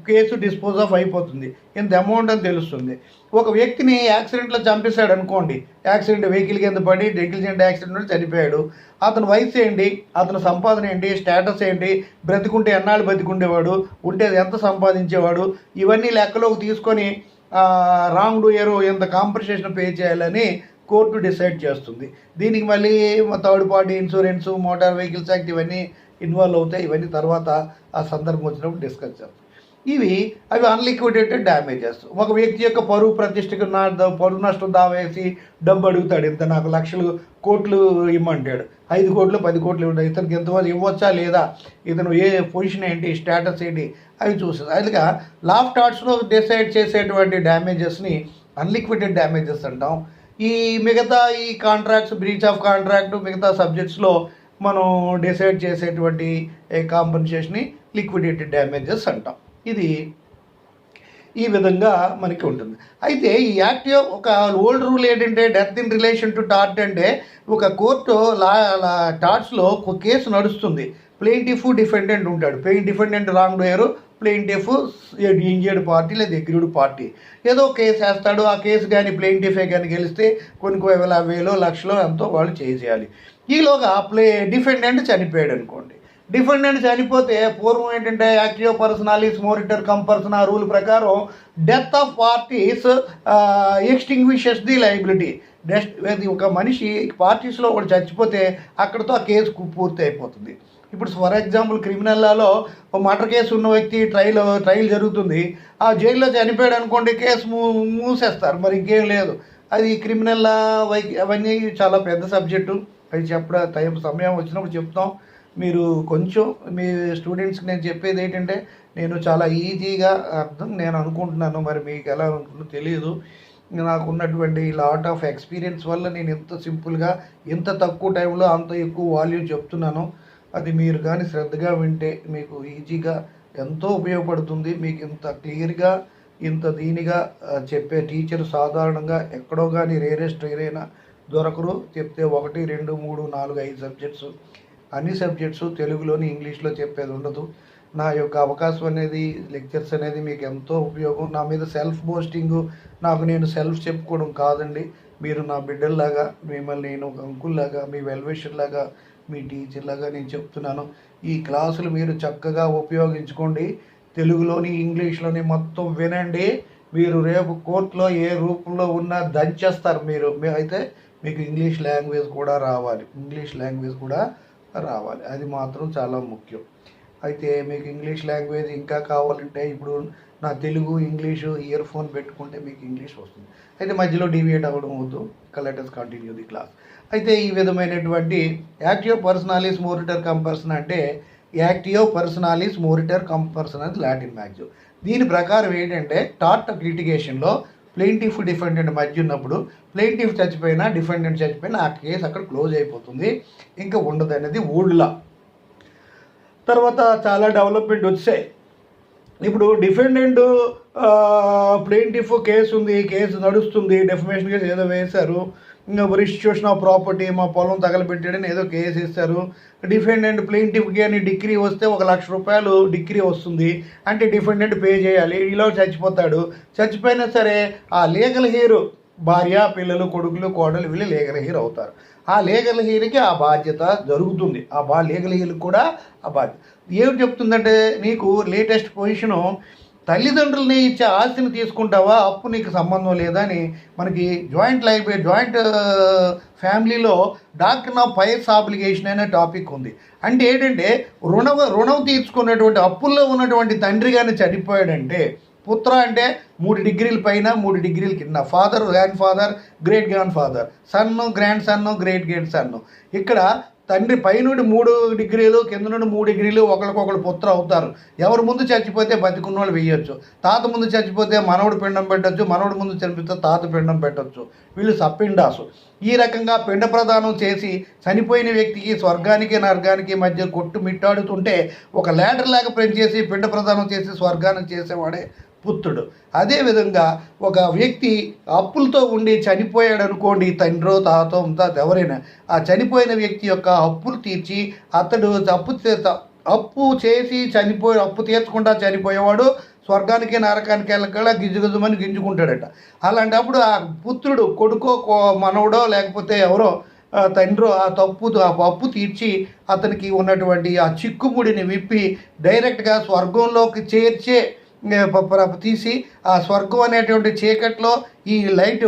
కేసు డిస్పోజ్ ఆఫ్ అయిపోతుంది. ఇంత అమౌంట్ అని తెలుస్తుంది. ఒక వ్యక్తిని యాక్సిడెంట్లో చంపేశాడు అనుకోండి, యాక్సిడెంట్ వెహికల్ కింద పడి నెగ్లిజెంట్ యాక్సిడెంట్లో చనిపోయాడు. అతని వయసు ఏంటి, అతని సంపాదన ఏంటి, స్టేటస్ ఏంటి, బ్రతికుంటే ఎన్నాళ్ళు బతికుండేవాడు, ఉంటే ఎంత సంపాదించేవాడు, ఇవన్నీ లెక్కలోకి తీసుకొని రాంగ్ డూయర్ ఎంత కాంపన్సేషన్ పే చేయాలని కోర్టు డిసైడ్ చేస్తుంది. దీనికి మళ్ళీ third party insurance, motor vehicles act ఇవన్నీ ఇన్వాల్వ్ అవుతాయి. ఇవన్నీ తర్వాత ఆ సందర్భం వచ్చినప్పుడు డిస్కస్ చేస్తాం. అవి అన్లిక్విడేటెడ్ డ్యామేజెస్. ఒక వ్యక్తి యొక్క పరువు ప్రతిష్టకు పరువు నష్టం దావేసి డబ్బు అడుగుతాడు, ఇంత నాకు లక్షలు కోట్లు ఇమ్మంటాడు, 5 కోట్లు 10 కోట్లు ఇవ్వడు, ఇతనికి ఎంతవరకు ఇవ్వచ్చా లేదా, ఇతను ఏ పొజిషన్ ఏంటి, స్టేటస్ ఏంటి, అవి చూస్తుంది. అందుకే లా ఆఫ్ టార్ట్స్లో డిసైడ్ చేసేటువంటి డ్యామేజెస్ని అన్లిక్విడెడ్ డ్యామేజెస్ అంటాం. మిగతా ఈ కాంట్రాక్ట్స్, బ్రీచ్ ఆఫ్ కాంట్రాక్ట్, మిగతా సబ్జెక్ట్స్లో మనం డిసైడ్ చేసేటువంటి కాంపన్సేషన్ని లిక్విడేటెడ్ డ్యామేజెస్ అంటాం. ఇది ఈ విధంగా మనకి ఉంటుంది. అయితే ఈ యాక్ట్ ఒక ఓల్డ్ రూల్ ఏంటంటే death in relation to tort అంటే ఒక కోర్టు టార్ట్స్లో ఒక కేసు నడుస్తుంది. ప్లెయింటిఫ్ డిఫెండెంట్ ఉంటాడు. Defendant wrong doer, plaintiff injured party లేదా అగ్రీడ్ పార్టీ ఏదో కేసు వేస్తాడు. ఆ కేసు కానీ ప్లెయింటిఫే కానీ గెలిస్తే కొన్ని 1,000, లక్షలో ఎంతో వాళ్ళు చేసేయాలి. ఈలోగా డిఫెండెంట్ చనిపోయాడు అనుకోండి. డిఫెండెంట్ చనిపోతే పూర్వం ఏంటంటే యాక్టివ్ పర్సనాలిస్ మోరిటర్ కంపర్సన్ రూల్ ప్రకారం death of parties ఎక్స్టింగ్విషెస్ the liability. ఒక మనిషి పార్టీస్లో ఒకటి చచ్చిపోతే అక్కడితో ఆ కేసు పూర్తి అయిపోతుంది. ఇప్పుడు for example criminal Lalo murder case ఉన్న వ్యక్తి ట్రయల్ జరుగుతుంది, ఆ జైల్లో చనిపోయాడు అనుకోండి, కేసు మూసేస్తారు, మరి ఇంకేం లేదు. అది క్రిమినల్ లా అవన్నీ చాలా పెద్ద సబ్జెక్టు. అది సమయం వచ్చినప్పుడు చెప్తాం. మీరు కొంచెం మీ స్టూడెంట్స్కి నేను చెప్పేది ఏంటంటే నేను చాలా ఈజీగా నేను అనుకుంటున్నాను, మరి మీకు ఎలా ఉంటుందో తెలియదు. నాకున్నటువంటి లాట్ ఆఫ్ ఎక్స్పీరియన్స్ వల్ల నేను ఎంత సింపుల్గా ఎంత తక్కువ టైంలో అంత ఎక్కువ వాల్యూమ్ చెప్తున్నాను. అది మీరు కానీ శ్రద్ధగా వింటే మీకు ఈజీగా ఎంతో ఉపయోగపడుతుంది. మీకు ఇంత క్లియర్గా ఇంత దీనిగా చెప్పే టీచర్ సాధారణంగా ఎక్కడో కానీ రేరెస్ట్ ఏరైనా దొరకరు. చెప్తే 1, 2, 3, 4, 5 సబ్జెక్ట్స్, అన్ని సబ్జెక్ట్స్ తెలుగులోని ఇంగ్లీష్లో చెప్పేది ఉండదు. నా యొక్క అవకాశం అనేది లెక్చర్స్ అనేది మీకు ఎంతో ఉపయోగం. నా మీద సెల్ఫ్ బోస్టింగ్, నాకు నేను సెల్ఫ్ చెప్పుకోవడం కాదండి. మీరు నా బిడ్డల్లాగా, మిమ్మల్ని నేను ఒక అంకుల్లాగా, మీ వెల్విషర్ లాగా, మీ టీచర్ లాగా నేను చెప్తున్నాను. ఈ క్లాసులు మీరు చక్కగా ఉపయోగించుకోండి. తెలుగులోని ఇంగ్లీష్లోని మొత్తం వినండి. మీరు రేపు కోర్టులో ఏ రూపంలో ఉన్నా దంచేస్తారు మీరు. అయితే మీకు ఇంగ్లీష్ లాంగ్వేజ్ కూడా రావాలి. అది మాత్రం చాలా ముఖ్యం. అయితే మీకు ఇంగ్లీష్ లాంగ్వేజ్ ఇంకా కావాలంటే ఇప్పుడు నా తెలుగు ఇంగ్లీషు ఇయర్ ఫోన్ పెట్టుకుంటే మీకు ఇంగ్లీష్ వస్తుంది. అయితే మధ్యలో డీవియేట్ అవ్వడం వద్దు. Let us continue the class. అయితే ఈ విధమైనటువంటి యాక్టివ్ పర్సనాలిస్ మోరిటర్ కంపర్సన్ అంటే యాక్టివ్ పర్సనాలిస్ మోరిటర్ కంపర్సన్ అని లాటిన్ మ్యాక్సిమ్. దీని ప్రకారం ఏంటంటే టార్ట్ ఆఫ్ లిటిగేషన్లో ప్లెయింటిఫ్ డిఫెండెంట్ మధ్య ఉన్నప్పుడు ప్లెయింటిఫ్ చచ్చిపోయినా డిఫెండెంట్ చచ్చిపోయినా ఆ కేసు అక్కడ క్లోజ్ అయిపోతుంది, ఇంకా ఉండదు అనేది ఓల్డ్ లా. తర్వాత చాలా డెవలప్మెంట్ వచ్చాయి. ఇప్పుడు డిఫెండెంట్ ప్లెయింటిఫ్ కేసు ఉంది, కేసు నడుస్తుంది, డెఫమేషన్ కేసు ఏదో వేశారు, ఇంకా రిజిస్ట్రేషన్ ఆఫ్ ప్రాపర్టీ మా పొలం తగలబెట్టాడని ఏదో కేసు ఇస్తారు. డిఫెండెంట్ ప్లెయింటిఫ్కి అని డిగ్రీ వస్తే ₹1,00,000 డిగ్రీ వస్తుంది, అంటే డిఫెండెంట్ పే చేయాలి. ఈలో చచ్చిపోతాడు. చచ్చిపోయినా సరే ఆ లీగల్ హీరో భార్య, పిల్లలు, కొడుకులు, కోడలు వీళ్ళు లీగల్ హీరో అవుతారు. ఆ లీగల్ హీరోకి ఆ బాధ్యత జరుగుతుంది. లీగల్ హీరోకి కూడా ఆ బాధ్యత ఏమి చెప్తుందంటే, నీకు లేటెస్ట్ పొజిషను తల్లిదండ్రులని ఇచ్చే ఆస్తిని తీసుకుంటావా, అప్పు నీకు సంబంధం లేదా అని మనకి జాయింట్ ఫ్యామిలీలో డాక్టర్ ఆఫ్ పైర్స్ ఆబ్లిగేషన్ అనే టాపిక్ ఉంది. అంటే ఏంటంటే రుణం తీర్చుకున్నటువంటి అప్పుల్లో ఉన్నటువంటి తండ్రి కానీ చనిపోయాడంటే, పుత్ర అంటే 3 డిగ్రీల పైన 3 డిగ్రీల కింద, father, grandfather, great grandfather, son, grandson, great great son. ఇక్కడ తండ్రి పైనుండి 3 డిగ్రీలు, కింద నుండి 3 డిగ్రీలు ఒకరికొకరు పుత్ర అవుతారు. ఎవరు ముందు చచ్చిపోతే బతికున్న వాళ్ళు వేయొచ్చు. తాత ముందు చచ్చిపోతే మనవడు పిండం పెట్టచ్చు, మనవడు ముందు చనిపోతే తాత పిండం పెట్టచ్చు. వీళ్ళు సప్పిండాసు. ఈ రకంగా పిండ ప్రదానం చేసి చనిపోయిన వ్యక్తికి స్వర్గానికి నరకానికి మధ్య కొట్టు మిట్టాడుతుంటే ఒక ల్యాడర్ లాగా పెంచేసి పిండ ప్రదానం చేసి స్వర్గానికి చేసేవాడే పుత్రుడు. అదేవిధంగా ఒక వ్యక్తి అప్పులతో ఉండి చనిపోయాడు అనుకోండి, తండ్రో తాతో ఎవరైనా, ఆ చనిపోయిన వ్యక్తి యొక్క అప్పులు తీర్చి అతడు అప్పు చేసి అప్పు తీర్చకుండా చనిపోయేవాడు స్వర్గానికి నరకానికి వెళ్ళకుండా గిజుగిజుమని గింజుకుంటాడట. అలాంటప్పుడు ఆ పుత్రుడు కొడుకో మనవడో లేకపోతే ఎవరో తండ్రి ఆ అప్పు తీర్చి అతనికి ఉన్నటువంటి ఆ చిక్కుముడిని విప్పి డైరెక్ట్గా స్వర్గంలోకి చేర్చే తీసి ఆ స్వర్గం అనేటువంటి చీకట్లో ఈ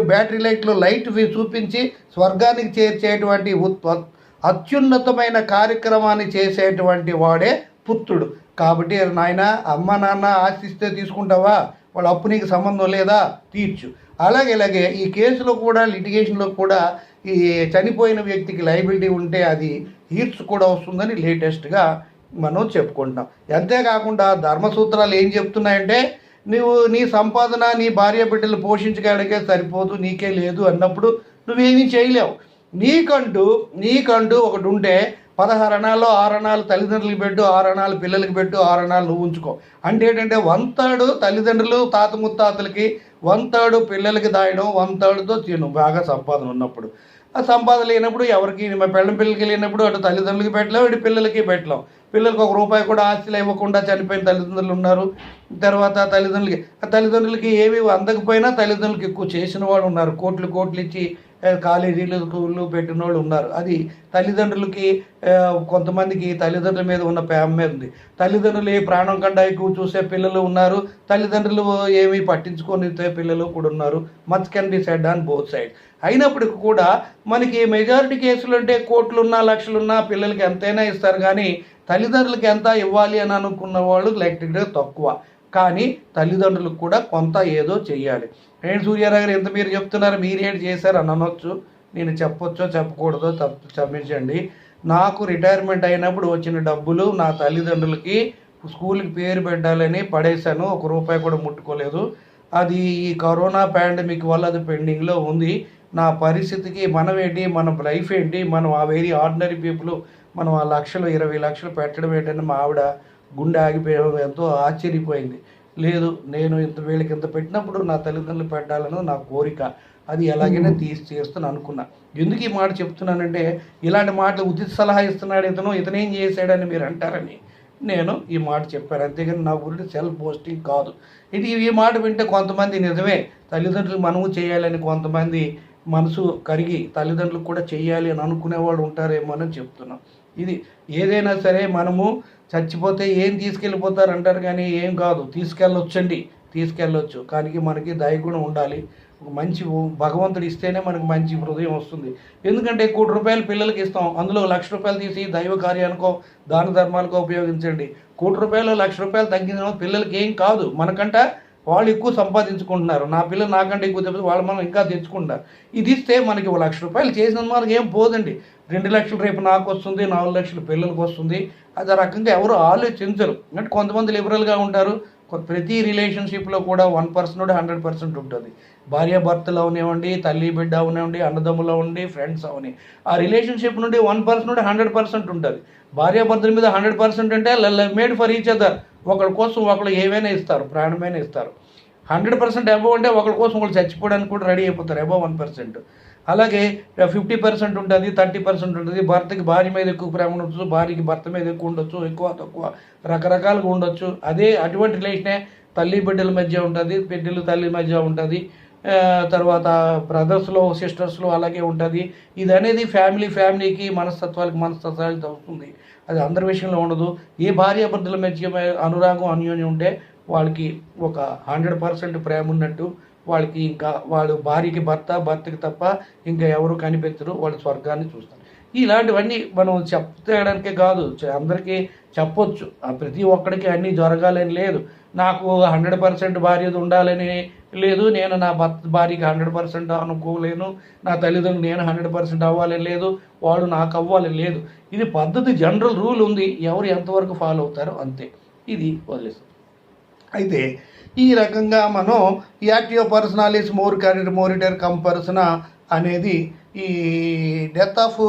బ్యాటరీ లైట్లో లైట్ చూపించి స్వర్గానికి చేర్చేటువంటి అత్యున్నతమైన కార్యక్రమాన్ని చేసేటువంటి వాడే పుత్రుడు. కాబట్టి నాయన, అమ్మ నాన్న ఆశిస్తే తీసుకుంటావా, వాళ్ళ అప్పు నీకు సంబంధం లేదా, తీర్చు. అలాగే ఈ కేసులో కూడా, లిటిగేషన్లో కూడా ఈ చనిపోయిన వ్యక్తికి లయబిలిటీ ఉంటే అది తీర్చు కూడా వస్తుందని లేటెస్ట్గా మనం చెప్పుకుంటున్నాం. అంతేకాకుండా ధర్మసూత్రాలు ఏం చెప్తున్నాయంటే, నువ్వు నీ సంపాదన నీ భార్య బిడ్డలు పోషించగలిగే సరిపోదు, నీకే లేదు అన్నప్పుడు నువ్వేమీ చేయలేవు. నీకంటూ ఒకటి ఉంటే 16 అణాలు 6 అణాలు తల్లిదండ్రులకి పెట్టు, 6 అణాలు పిల్లలకి పెట్టు, 6 అణాలు నువ్వు ఉంచుకో. అంటే ఏంటంటే 1/3 తల్లిదండ్రులు తాత ముత్తాతలకి, 1/3 పిల్లలకి దాయడం, 1/3తో తిను బాగా సంపాదన ఉన్నప్పుడు. ఆ సంపాదన లేనప్పుడు ఎవరికి, మా పిల్లలకి లేనప్పుడు అటు తల్లిదండ్రులకి పెట్టలేం, ఇటు పిల్లలకి పెట్టలేం. పిల్లలకు ₹1 కూడా ఆస్తిలు ఇవ్వకుండా చనిపోయిన తల్లిదండ్రులు ఉన్నారు. తర్వాత తల్లిదండ్రులకి ఏమి అందకపోయినా తల్లిదండ్రులకి ఎక్కువ చేసిన వాళ్ళు ఉన్నారు. కోట్లు ఇచ్చి కాలేజీలు, స్కూళ్ళు పెట్టిన వాళ్ళు ఉన్నారు. అది తల్లిదండ్రులకి, కొంతమందికి తల్లిదండ్రుల మీద ఉన్న ప్రేమ మీద ఉంది. తల్లిదండ్రులు ప్రాణం కన్నా ఎక్కువ చూసే పిల్లలు ఉన్నారు, తల్లిదండ్రులు ఏమీ పట్టించుకొని పిల్లలు కూడా ఉన్నారు. Much can be said on both side. అయినప్పటికీ కూడా మనకి మెజారిటీ కేసులు అంటే కోట్లున్నా లక్షలున్నా పిల్లలకి ఎంతైనా ఇస్తారు, కానీ తల్లిదండ్రులకి ఎంత ఇవ్వాలి అని అనుకున్న వాళ్ళు లైట్గా తక్కువ. కానీ తల్లిదండ్రులకు కూడా కొంత ఏదో చెయ్యాలి. సూర్యారావు గారు ఎంత మీరు చెప్తున్నారు, మీరేంటి చేశారు అని అనొచ్చు. నేను చెప్పొచ్చో చెప్పకూడదో క్షమించండి. నాకు రిటైర్మెంట్ అయినప్పుడు వచ్చిన డబ్బులు నా తల్లిదండ్రులకి స్కూల్కి పేరు పెట్టాలని పడేశాను. ₹1 కూడా ముట్టుకోలేదు. అది ఈ కరోనా పాండమిక్ వల్ల అది పెండింగ్లో ఉంది. నా పరిస్థితికి మన లైఫ్ ఏంటి, మనం ఆ వెరీ ఆర్డినరీ పీపుల్ మనం ఆ 20 లక్షలు పెట్టడం ఏంటని మా ఆవిడ గుండె ఆగిపోయి ఎంతో ఆశ్చర్యపోయింది. లేదు, నేను వీళ్ళకి ఇంత పెట్టినప్పుడు నా తల్లిదండ్రులు పెట్టాలని నా కోరిక, అది ఎలాగైనా చేస్తాను అనుకున్నా. ఎందుకు ఈ మాట చెప్తున్నానంటే, ఇలాంటి మాటలు ఉచిత సలహా ఇస్తున్నాడు ఇతనేం చేశాడని మీరు అంటారని నేను ఈ మాట చెప్పాను. అంతేగాని నా గురించి సెల్ఫ్ పోస్టింగ్ కాదు. ఈ మాట వింటే కొంతమంది నిజమే తల్లిదండ్రులు మనము చేయాలని, కొంతమంది మనసు కరిగి తల్లిదండ్రులకు కూడా చేయాలి అని అనుకునేవాడు ఉంటారేమో అని చెప్తున్నాం. ఇది ఏదైనా సరే, మనము చచ్చిపోతే ఏం తీసుకెళ్ళిపోతారు అంటారు, కానీ ఏం కాదు, తీసుకెళ్ళొచ్చు. కానీ మనకి దయగుణం ఉండాలి. ఒక మంచి భగవంతుడు ఇస్తేనే మనకు మంచి హృదయం వస్తుంది. ఎందుకంటే ₹1,00,00,000 పిల్లలకి ఇస్తాం, అందులో ₹1,00,000 తీసి దైవ కార్యానికో దాన ధర్మాలకో ఉపయోగించండి. ₹1,00,00,000 ₹1,00,000 తగ్గిన పిల్లలకి ఏం కాదు. మనకంట వాళ్ళు ఎక్కువ సంపాదించుకుంటున్నారు, నా పిల్లలు నాకంటే ఎక్కువ తెప్పితే వాళ్ళు మనం ఇంకా తెచ్చుకుంటారు. ఇది ఇస్తే మనకి ₹1,00,000 చేసిన మనకి ఏం పోదండి. 2 లక్షలు రేపు నాకు వస్తుంది, 4 లక్షలు పిల్లలకు వస్తుంది. అది రకంగా ఎవరు ఆలోచించరు. అంటే కొంతమంది లిబరల్గా ఉంటారు, ప్రతి రిలేషన్షిప్లో కూడా 1% నుండి 100% ఉంటుంది. భార్యాభర్తలు అవనివ్వండి, తల్లి బిడ్డ అవనివ్వండి, అన్నదమ్ములు అవ్వండి, ఫ్రెండ్స్ అవని, ఆ రిలేషన్షిప్ నుండి 1% నుండి 100% ఉంటుంది. భార్యాభర్తల మీద 100% అంటే మేడ్ ఫర్ ఈచ్ అదర్. ఒకరి కోసం ఒకరు ఏమైనా ఇస్తారు, ప్రాణమైనా ఇస్తారు. 100% అబోవ్ అంటే ఒకరి కోసం ఒకరు చచ్చిపోవడానికి కూడా రెడీ అయిపోతారు, అబోవ్ 1%. అలాగే 50% ఉంటుంది, 30% ఉంటుంది. భర్తకి భార్య మీద ఎక్కువ ప్రేమ ఉండొచ్చు, భార్యకి భర్త మీద ఎక్కువ ఉండొచ్చు, ఎక్కువ తక్కువ రకరకాలుగా ఉండొచ్చు. అటువంటి రిలేషనే తల్లి బిడ్డల మధ్య ఉంటుంది, బిడ్డలు తల్లి మధ్య ఉంటుంది, తర్వాత బ్రదర్స్లో సిస్టర్స్లో అలాగే ఉంటుంది. ఇది అనేది ఫ్యామిలీకి మనస్తత్వాలకి అవుతుంది. అది అందరి విషయంలో ఉండదు. ఏ భార్యాభర్తల మధ్య అనురాగం అన్యోన్యం ఉంటే వాళ్ళకి ఒక 100% ప్రేమ ఉన్నట్టు. వాళ్ళకి ఇంకా వాళ్ళు భార్యకి భర్తకి తప్ప ఇంకా ఎవరు కనిపించరు, వాళ్ళు స్వర్గాన్ని చూస్తారు. ఇలాంటివన్నీ మనం చెప్పడానికే కాదు, అందరికీ చెప్పొచ్చు. ప్రతి ఒక్కడికి అన్నీ జరగాలని లేదు. నాకు 100% భార్యది ఉండాలని లేదు, నేను నా భార్యకి 100% అనుకోలేను, నా తల్లిదండ్రులు నేను 100% అవ్వాలని లేదు, వాడు నాకు అవ్వాలని లేదు. ఇది పద్ధతి, జనరల్ రూల్ ఉంది. ఎవరు ఎంతవరకు ఫాలో అవుతారో అంతే. ఇది వదిలేస్తాం. అయితే ఈ రకంగా మనం యాక్టివ్ పర్సనాలిటీస్ మోరిటర్ కంపర్సన అనేది ఈ డెత్ ఆఫ్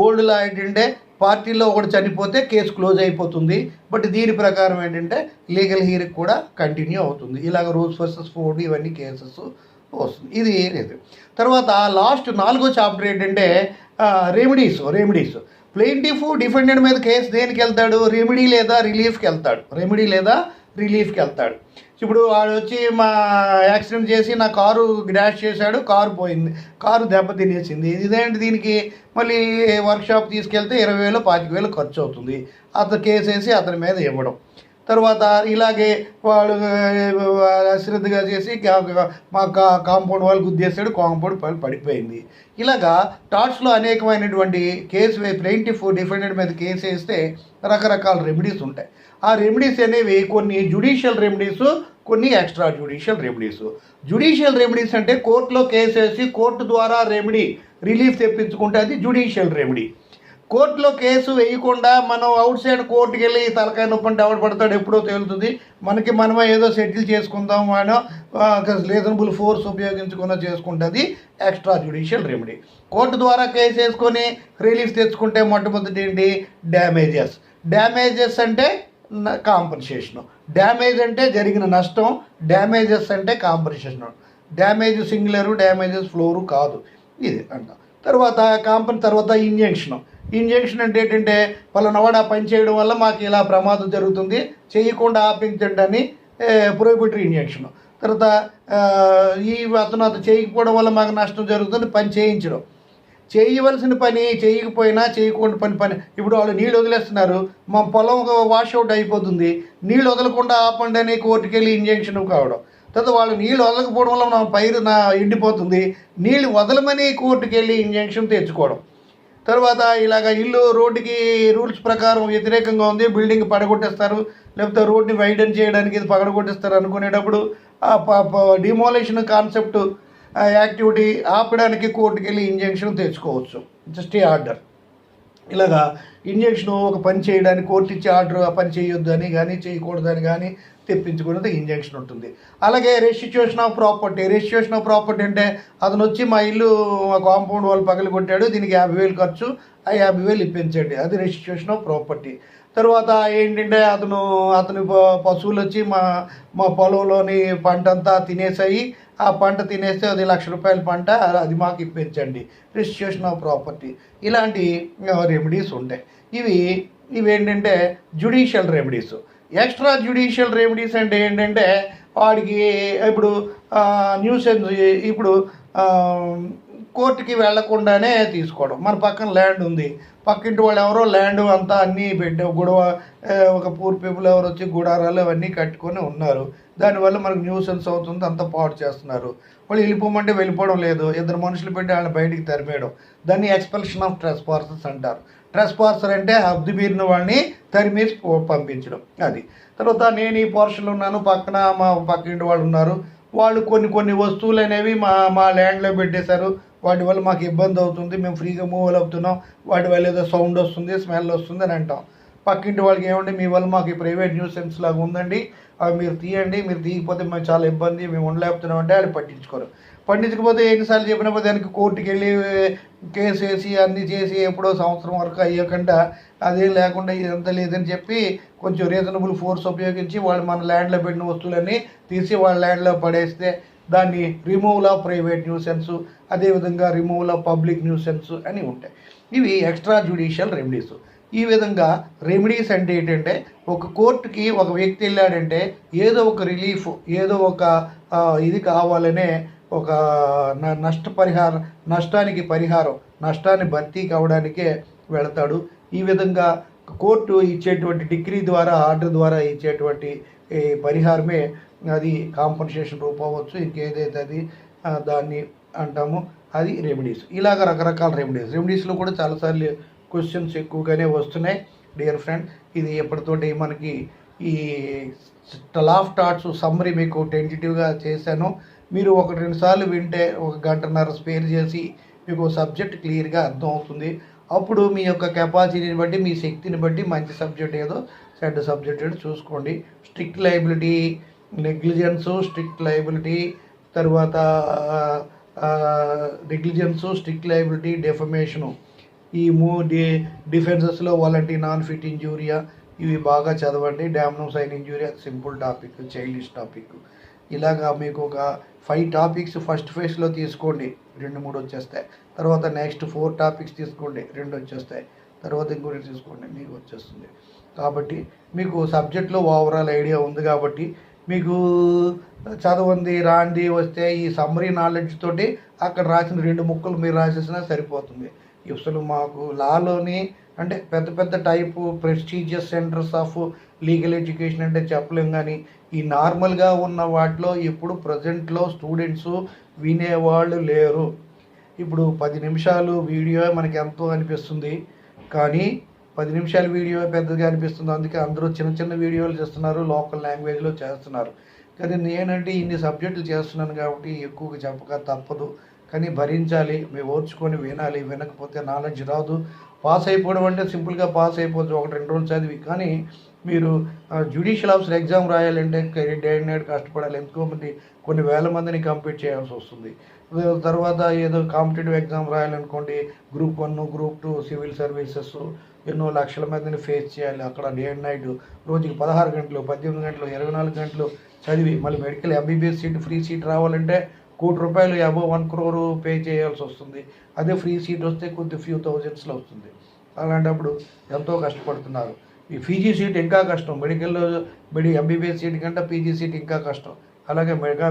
ఓల్డ్ లా ఏంటంటే పార్టీలో ఒకటి చనిపోతే కేసు క్లోజ్ అయిపోతుంది. బట్ దీని ప్రకారం ఏంటంటే లీగల్ హీరింగ్ కూడా కంటిన్యూ అవుతుంది. ఇలాగ రూల్స్ వర్సెస్ ఫోర్డ్ ఇవన్నీ కేసెస్ వస్తుంది. ఇది లేదు. తర్వాత లాస్ట్ 4వ చాప్టర్ ఏంటంటే రెమెడీస్. ప్లెయింటిఫ్ డిఫెండెంట్ మీద కేసు దేనికి వెళ్తాడు? రెమెడీ లేదా రిలీఫ్కి వెళ్తాడు. ఇప్పుడు వాడు వచ్చి మా యాక్సిడెంట్ చేసి నా కారు డాష్ చేశాడు, కారు పోయింది, కారు దెబ్బ తినేసింది. ఇదేంటి, దీనికి మళ్ళీ వర్క్షాప్ తీసుకెళ్తే 20,000 25,000 ఖర్చు అవుతుంది. అతను కేసు వేసి అతని మీద ఇవ్వడం. తర్వాత ఇలాగే వాడు అశ్రద్ధగా చేసి మా కాంపౌండ్ వాళ్ళు గుద్దేశాడు, కాంపౌండ్ పడిపోయింది. ఇలాగా టార్ట్స్లో అనేకమైనటువంటి ప్లెయింటిఫ్ డిఫెండెంట్ మీద కేసు వేస్తే రకరకాల రెమెడీస్ ఉంటాయి. ఆ రెమెడీస్ అనేవి కొన్ని జ్యుడిషియల్ రెమెడీస్, కొన్ని extra judicial remedies. Judicial remedies అంటే కోర్టులో కేసు వేసి కోర్టు ద్వారా రిలీఫ్ తెప్పించుకుంటే అది జ్యుడిషియల్ రెమెడీ. కోర్టులో కేసు వేయకుండా మనం అవుట్ సైడ్ కోర్టుకి వెళ్ళి తలకాయ నొప్పి అంటే ఎవడు పడతాడు ఎప్పుడో తేలుతుంది. మనమే ఏదో సెటిల్ చేసుకుందాం అని రీజనబుల్ ఫోర్స్ ఉపయోగించుకున్న చేసుకుంటుంది ఎక్స్ట్రా జ్యుడిషియల్ రెమెడీ. కోర్టు ద్వారా కేసు వేసుకొని రిలీఫ్ తెచ్చుకుంటే మొట్టమొదటి ఏంటి? డ్యామేజెస్ అంటే కాంపన్సేషను. డ్యామేజ్ అంటే జరిగిన నష్టం, డ్యామేజెస్ అంటే compensation. Damage singular, damages floor కాదు, ఇది అంట. తర్వాత ఇంజెక్షన్ అంటే ఏంటంటే పలానావాడు ఆ పని చేయడం వల్ల మాకు ఇలా ప్రమాదం జరుగుతుంది, చేయకుండా ఆపించండి అని ప్రొహిబిటరీ ఇంజెక్షన్. తర్వాత అతను చేయకపోవడం వల్ల మాకు నష్టం జరుగుతుంది, పని చేయించడం. చేయవలసిన పని చేయకుండా పని ఇప్పుడు వాళ్ళు నీళ్ళు వదిలేస్తున్నారు, మా పొలం వాషౌట్ అయిపోతుంది, నీళ్ళు వదలకుండా ఆపండి అని కోర్టుకు వెళ్ళి ఇంజెక్షన్ కావడం. తర్వాత వాళ్ళు నీళ్ళు వదలకపోవడం వల్ల మన పైరు ఎండిపోతుంది, నీళ్ళు వదలమని కోర్టుకు వెళ్ళి ఇంజెక్షన్ తెచ్చుకోవడం. తర్వాత ఇలాగ ఇల్లు రోడ్డుకి రూల్స్ ప్రకారం వ్యతిరేకంగా ఉంది, బిల్డింగ్ పడగొట్టేస్తారు, లేకపోతే రోడ్ని వైడన్ చేయడానికి ఇది పగడగొట్టేస్తారు అనుకునేటప్పుడు డిమోలేషన్ కాన్సెప్ట్ యాక్టివిటీ ఆపడానికి కోర్టుకు వెళ్ళి ఇంజెక్షన్ తెచ్చుకోవచ్చు, స్టే ఆర్డర్. ఇలాగా ఇంజెక్షన్ ఒక పని చేయడానికి కోర్టు ఇచ్చే ఆర్డర్ ఆ పని చేయొద్దు అని కానీ చేయకూడదని కానీ తెప్పించుకునేది ఇంజెక్షన్ ఉంటుంది. అలాగే రెస్టిట్యూషన్ ఆఫ్ ప్రాపర్టీ అంటే అతను వచ్చి మా ఇల్లు మా కాంపౌండ్ వాళ్ళు పగలు కొట్టాడు, దీనికి 50,000 ఖర్చు, ఆ 50,000 ఇప్పించండి, అది రెస్టిట్యూషన్ ఆఫ్ ప్రాపర్టీ. తర్వాత ఏంటంటే అతని పశువులు వచ్చి మా పొలంలోని పంట అంతా తినేసాయి, ఆ పంట తినేస్తే అది ₹1,00,000 పంట, అది మాకు ఇప్పించండి, రెస్టిట్యూషన్ ఆఫ్ ప్రాపర్టీ. ఇలాంటి రెమెడీస్ ఉంటాయి. ఇవేంటంటే judicial remedies. Extra judicial remedies అంటే ఏంటంటే వాడికి ఇప్పుడు న్యూసెన్స్, ఇప్పుడు కోర్టుకి వెళ్లకుండానే తీసుకోవడం. మన పక్కన ల్యాండ్ ఉంది, పక్కింటి వాళ్ళు ఎవరో ల్యాండ్ అంతా అన్నీ గొడవ, ఒక పూర్ పీపుల్ ఎవరు వచ్చి గుడారాలు అవన్నీ కట్టుకొని ఉన్నారు, దానివల్ల మనకు న్యూసెన్స్ అవుతుంది, అంతా పాడు చేస్తున్నారు. వాళ్ళు వెళ్ళిపోమంటే వెళ్ళిపోవడం లేదు, 2 మనుషులు పెట్టి వాళ్ళని బయటికి తరిమేయడం, దాన్ని ఎక్స్పల్షన్ ఆఫ్ ట్రెస్పాసర్స్ అంటారు. ట్రెస్పాసర్ అంటే హద్దు మీరిన వాళ్ళని తరిమేసి పంపించడం, అది. తర్వాత నేను ఈ పోర్షన్లో ఉన్నాను, పక్కన మా పక్కింటి వాళ్ళు ఉన్నారు, వాళ్ళు కొన్ని వస్తువులు అనేవి మా ల్యాండ్లో పెట్టేశారు, వాటి వల్ల మాకు ఇబ్బంది అవుతుంది, మేము ఫ్రీగా మూవ్ అవుతున్నాం, వాటి వల్ల ఏదో సౌండ్ వస్తుంది, స్మెల్ వస్తుంది అని అంటాం. పక్కింటి వాళ్ళకి ఏమండి మీ వల్ల మాకు ఈ ప్రైవేట్ న్యూసెన్స్ లాగా ఉందండి, అవి మీరు తీయండి, మీరు తీయకపోతే మేము చాలా ఇబ్బంది, మేము ఉండలేకపోతున్నాం అంటే వాళ్ళు పట్టించకపోతే ఎన్నిసార్లు చెప్పినప్పుడు దానికి కోర్టుకి వెళ్ళి కేసు వేసి అన్నీ చేసి ఎప్పుడో సంవత్సరం వరకు అయ్యకుండా అదేం లేకుండా ఇదంతా లేదని చెప్పి కొంచెం రీజనబుల్ ఫోర్స్ ఉపయోగించి వాళ్ళు మన ల్యాండ్లో పెట్టిన వస్తువులన్నీ తీసి వాళ్ళ ల్యాండ్లో పడేస్తే దాన్ని రిమూవల్ ఆఫ్ ప్రైవేట్ న్యూసెన్స్, అదేవిధంగా రిమూవల్ ఆఫ్ పబ్లిక్ న్యూసెన్స్ అని ఉంటాయి. ఇవి ఎక్స్ట్రా జ్యుడిషియల్ రెమెడీస్. ఈ విధంగా రెమెడీస్ అంటే ఏంటంటే ఒక కోర్టుకి ఒక వ్యక్తి వెళ్ళాడంటే ఏదో ఒక రిలీఫ్, ఏదో ఒక ఇది కావాలనే ఒక నష్టానికి పరిహారం, నష్టాన్ని భర్తీ కావడానికే వెళతాడు. ఈ విధంగా కోర్టు ఇచ్చేటువంటి డిగ్రీ ద్వారా, ఆర్డర్ ద్వారా ఇచ్చేటువంటి పరిహారమే అది కాంపన్సేషన్ రూపం అవ్వచ్చు, ఇంకేదైతే అది దాన్ని అంటామో అది రెమెడీస్. ఇలాగ రకరకాల రెమెడీస్లో కూడా చాలాసార్లు క్వశ్చన్స్ ఎక్కువగానే వస్తున్నాయి డియర్ ఫ్రెండ్. ఇది ఎప్పటితోటి మనకి ఈ లాఫ్ థాట్స్ సమ్మరీ మీకు టెంటేటివ్గా చేశాను. మీరు 1-2 సార్లు వింటే 1 గంటన్నర స్పేర్ చేసి మీకు సబ్జెక్ట్ క్లియర్గా అర్థం అవుతుంది. అప్పుడు మీ యొక్క కెపాసిటీని బట్టి, మీ శక్తిని బట్టి మంచి సబ్జెక్ట్ ఏదో చెడ్డ సబ్జెక్ట్ ఏదో చూసుకోండి. స్ట్రిక్ట్ లయబిలిటీ, నెగ్లిజెన్సు, స్ట్రిక్ట్ లయబిలిటీ, తర్వాత నెగ్లిజెన్సు, స్ట్రిక్ట్ లయబిలిటీ, డెఫమేషను, ఈ డిఫెన్సెస్లో వాలంటీ, నాన్ ఫిట్ ఇంజూరియా, ఇవి బాగా చదవండి. డామ్నమ్ sign ఇంజూరియా simple topic, childish topic. ఇలాగా మీకు ఒక 5 టాపిక్స్ ఫస్ట్ ఫేజ్లో తీసుకోండి, 2-3 వచ్చేస్తాయి. తర్వాత నెక్స్ట్ 4 టాపిక్స్ తీసుకోండి, 2 వచ్చేస్తాయి. తర్వాత ఇంకోటి తీసుకోండి, మీకు వచ్చేస్తుంది. కాబట్టి మీకు సబ్జెక్ట్లో ఓవరాల్ ఐడియా ఉంది కాబట్టి మీకు చదవండి రాండి వస్తే ఈ సమ్మరీ నాలెడ్జ్ తోటి అక్కడ రాసిన 2 ముక్కలు మీరు రాసేసినా సరిపోతుంది. అసలు మాకు లాలోని అంటే పెద్ద పెద్ద type prestigious centres of legal education అంటే చెప్పలేం, కానీ ఈ నార్మల్గా ఉన్న వాటిలో ఇప్పుడు ప్రజెంట్లో స్టూడెంట్స్ వినేవాళ్ళు లేరు. ఇప్పుడు 10 నిమిషాలు వీడియో మనకి ఎంతో అనిపిస్తుంది, కానీ 10 నిమిషాల వీడియో పెద్దగా అనిపిస్తుంది. అందుకే అందరూ చిన్న చిన్న వీడియోలు చేస్తున్నారు, లోకల్ లాంగ్వేజ్లో చేస్తున్నారు. కానీ నేనంటే ఇన్ని సబ్జెక్టులు చేస్తున్నాను కాబట్టి ఎక్కువగా చెప్పక తప్పదు, కానీ భరించాలి, మేము ఓర్చుకొని వినాలి. వినకపోతే నాలెడ్జ్ రాదు. పాస్ అయిపోవడం అంటే సింపుల్గా పాస్ అయిపోవచ్చు 1-2 రోజులు చదివి, కానీ మీరు జ్యుడిషియల్ ఆఫీసర్ ఎగ్జామ్ రాయాలంటే డే అండ్ నైట్ కష్టపడాలి. ఎంతోమంది కొన్ని వేల మందిని కంపీట్ చేయాల్సి వస్తుంది. తర్వాత ఏదో కాంపిటేటివ్ ఎగ్జామ్ రాయాలనుకోండి, గ్రూప్ 1, గ్రూప్ 2, సివిల్ సర్వీసెస్, ఎన్నో లక్షల మందిని ఫేస్ చేయాలి. అక్కడ డే అండ్ నైట్ రోజుకి 16 గంటలు, 18 గంటలు, 24 గంటలు చదివి మళ్ళీ medical MBBS seat, free seat రావాలంటే ₹1,00,00,000 అబోవ్ 1 crore పే చేయాల్సి వస్తుంది. అదే ఫ్రీ సీట్ వస్తే కొద్ది ఫ్యూ థౌజండ్స్లో వస్తుంది. అలాంటప్పుడు ఎంతో కష్టపడుతున్నారు. ఈ పీజీ సీట్ ఇంకా కష్టం, ఎంబీబీఎస్ సీట్ కంటే పీజీ సీట్ ఇంకా కష్టం. అలాగే మిగతా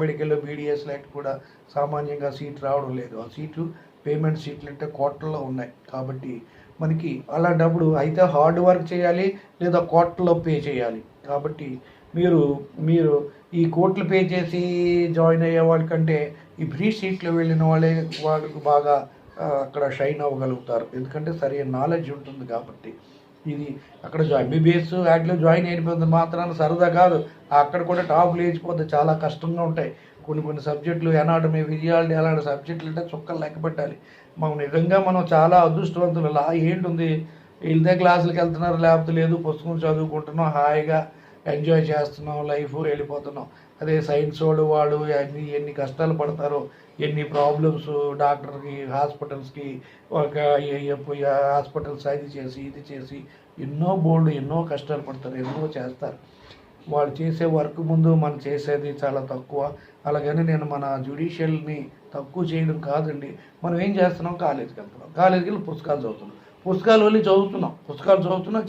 మెడికల్లో బీడీఎస్ లైట్ కూడా సామాన్యంగా సీట్ రావడం లేదు. ఆ సీటు పేమెంట్ సీట్లు అంటే కోట్లలో ఉన్నాయి. కాబట్టి మనకి అలాంటప్పుడు అయితే హార్డ్ వర్క్ చేయాలి, లేదా కోట్లలో పే చేయాలి. కాబట్టి మీరు ఈ కోట్లు పే చేసి జాయిన్ అయ్యే వాళ్ళకంటే ఈ ఫ్రీ సీట్లో వెళ్ళిన వాళ్ళకు బాగా అక్కడ షైన్ అవ్వగలుగుతారు. ఎందుకంటే సరైన నాలెడ్జ్ ఉంటుంది కాబట్టి. ఇది అక్కడ ఎంబీబీఎస్ వాటిలో జాయిన్ అయిపోతుంది మాత్రాన సరదా కాదు, అక్కడ కూడా టాప్ లేచిపోతే చాలా కష్టంగా ఉంటాయి. కొన్ని సబ్జెక్టులు ఎనాటమీ, ఫిజియాలజీ అలాంటి సబ్జెక్టులు అంటే చుక్కలు లెక్క పెట్టాలి. నిజంగా మనం చాలా అదృష్టవంతులు. ఏంటుంది వెళ్తే క్లాసులకు వెళ్తున్నారు, లేకపోతే లేదు పుస్తకం చదువుకుంటున్నాం, హాయిగా ఎంజాయ్ చేస్తున్నాం, లైఫ్ వెళ్ళిపోతున్నాం. అదే సైన్స్ వాడు ఎన్ని కష్టాలు పడతారో, ఎన్ని ప్రాబ్లమ్స్ డాక్టర్కి, హాస్పిటల్స్కి, ఒక హాస్పిటల్స్ ఇది చేసి ఎన్నో కష్టాలు పడతారు, ఎన్నో చేస్తారు. వాళ్ళు చేసే వర్క్ ముందు మనం చేసేది చాలా తక్కువ. అలాగని నేను మన జ్యుడిషియల్ని తక్కువ చేయడం కాదండి. మనం ఏం చేస్తున్నాం, కాలేజీకి వెళ్ళి పుస్తకాలు చదువుతున్నాం,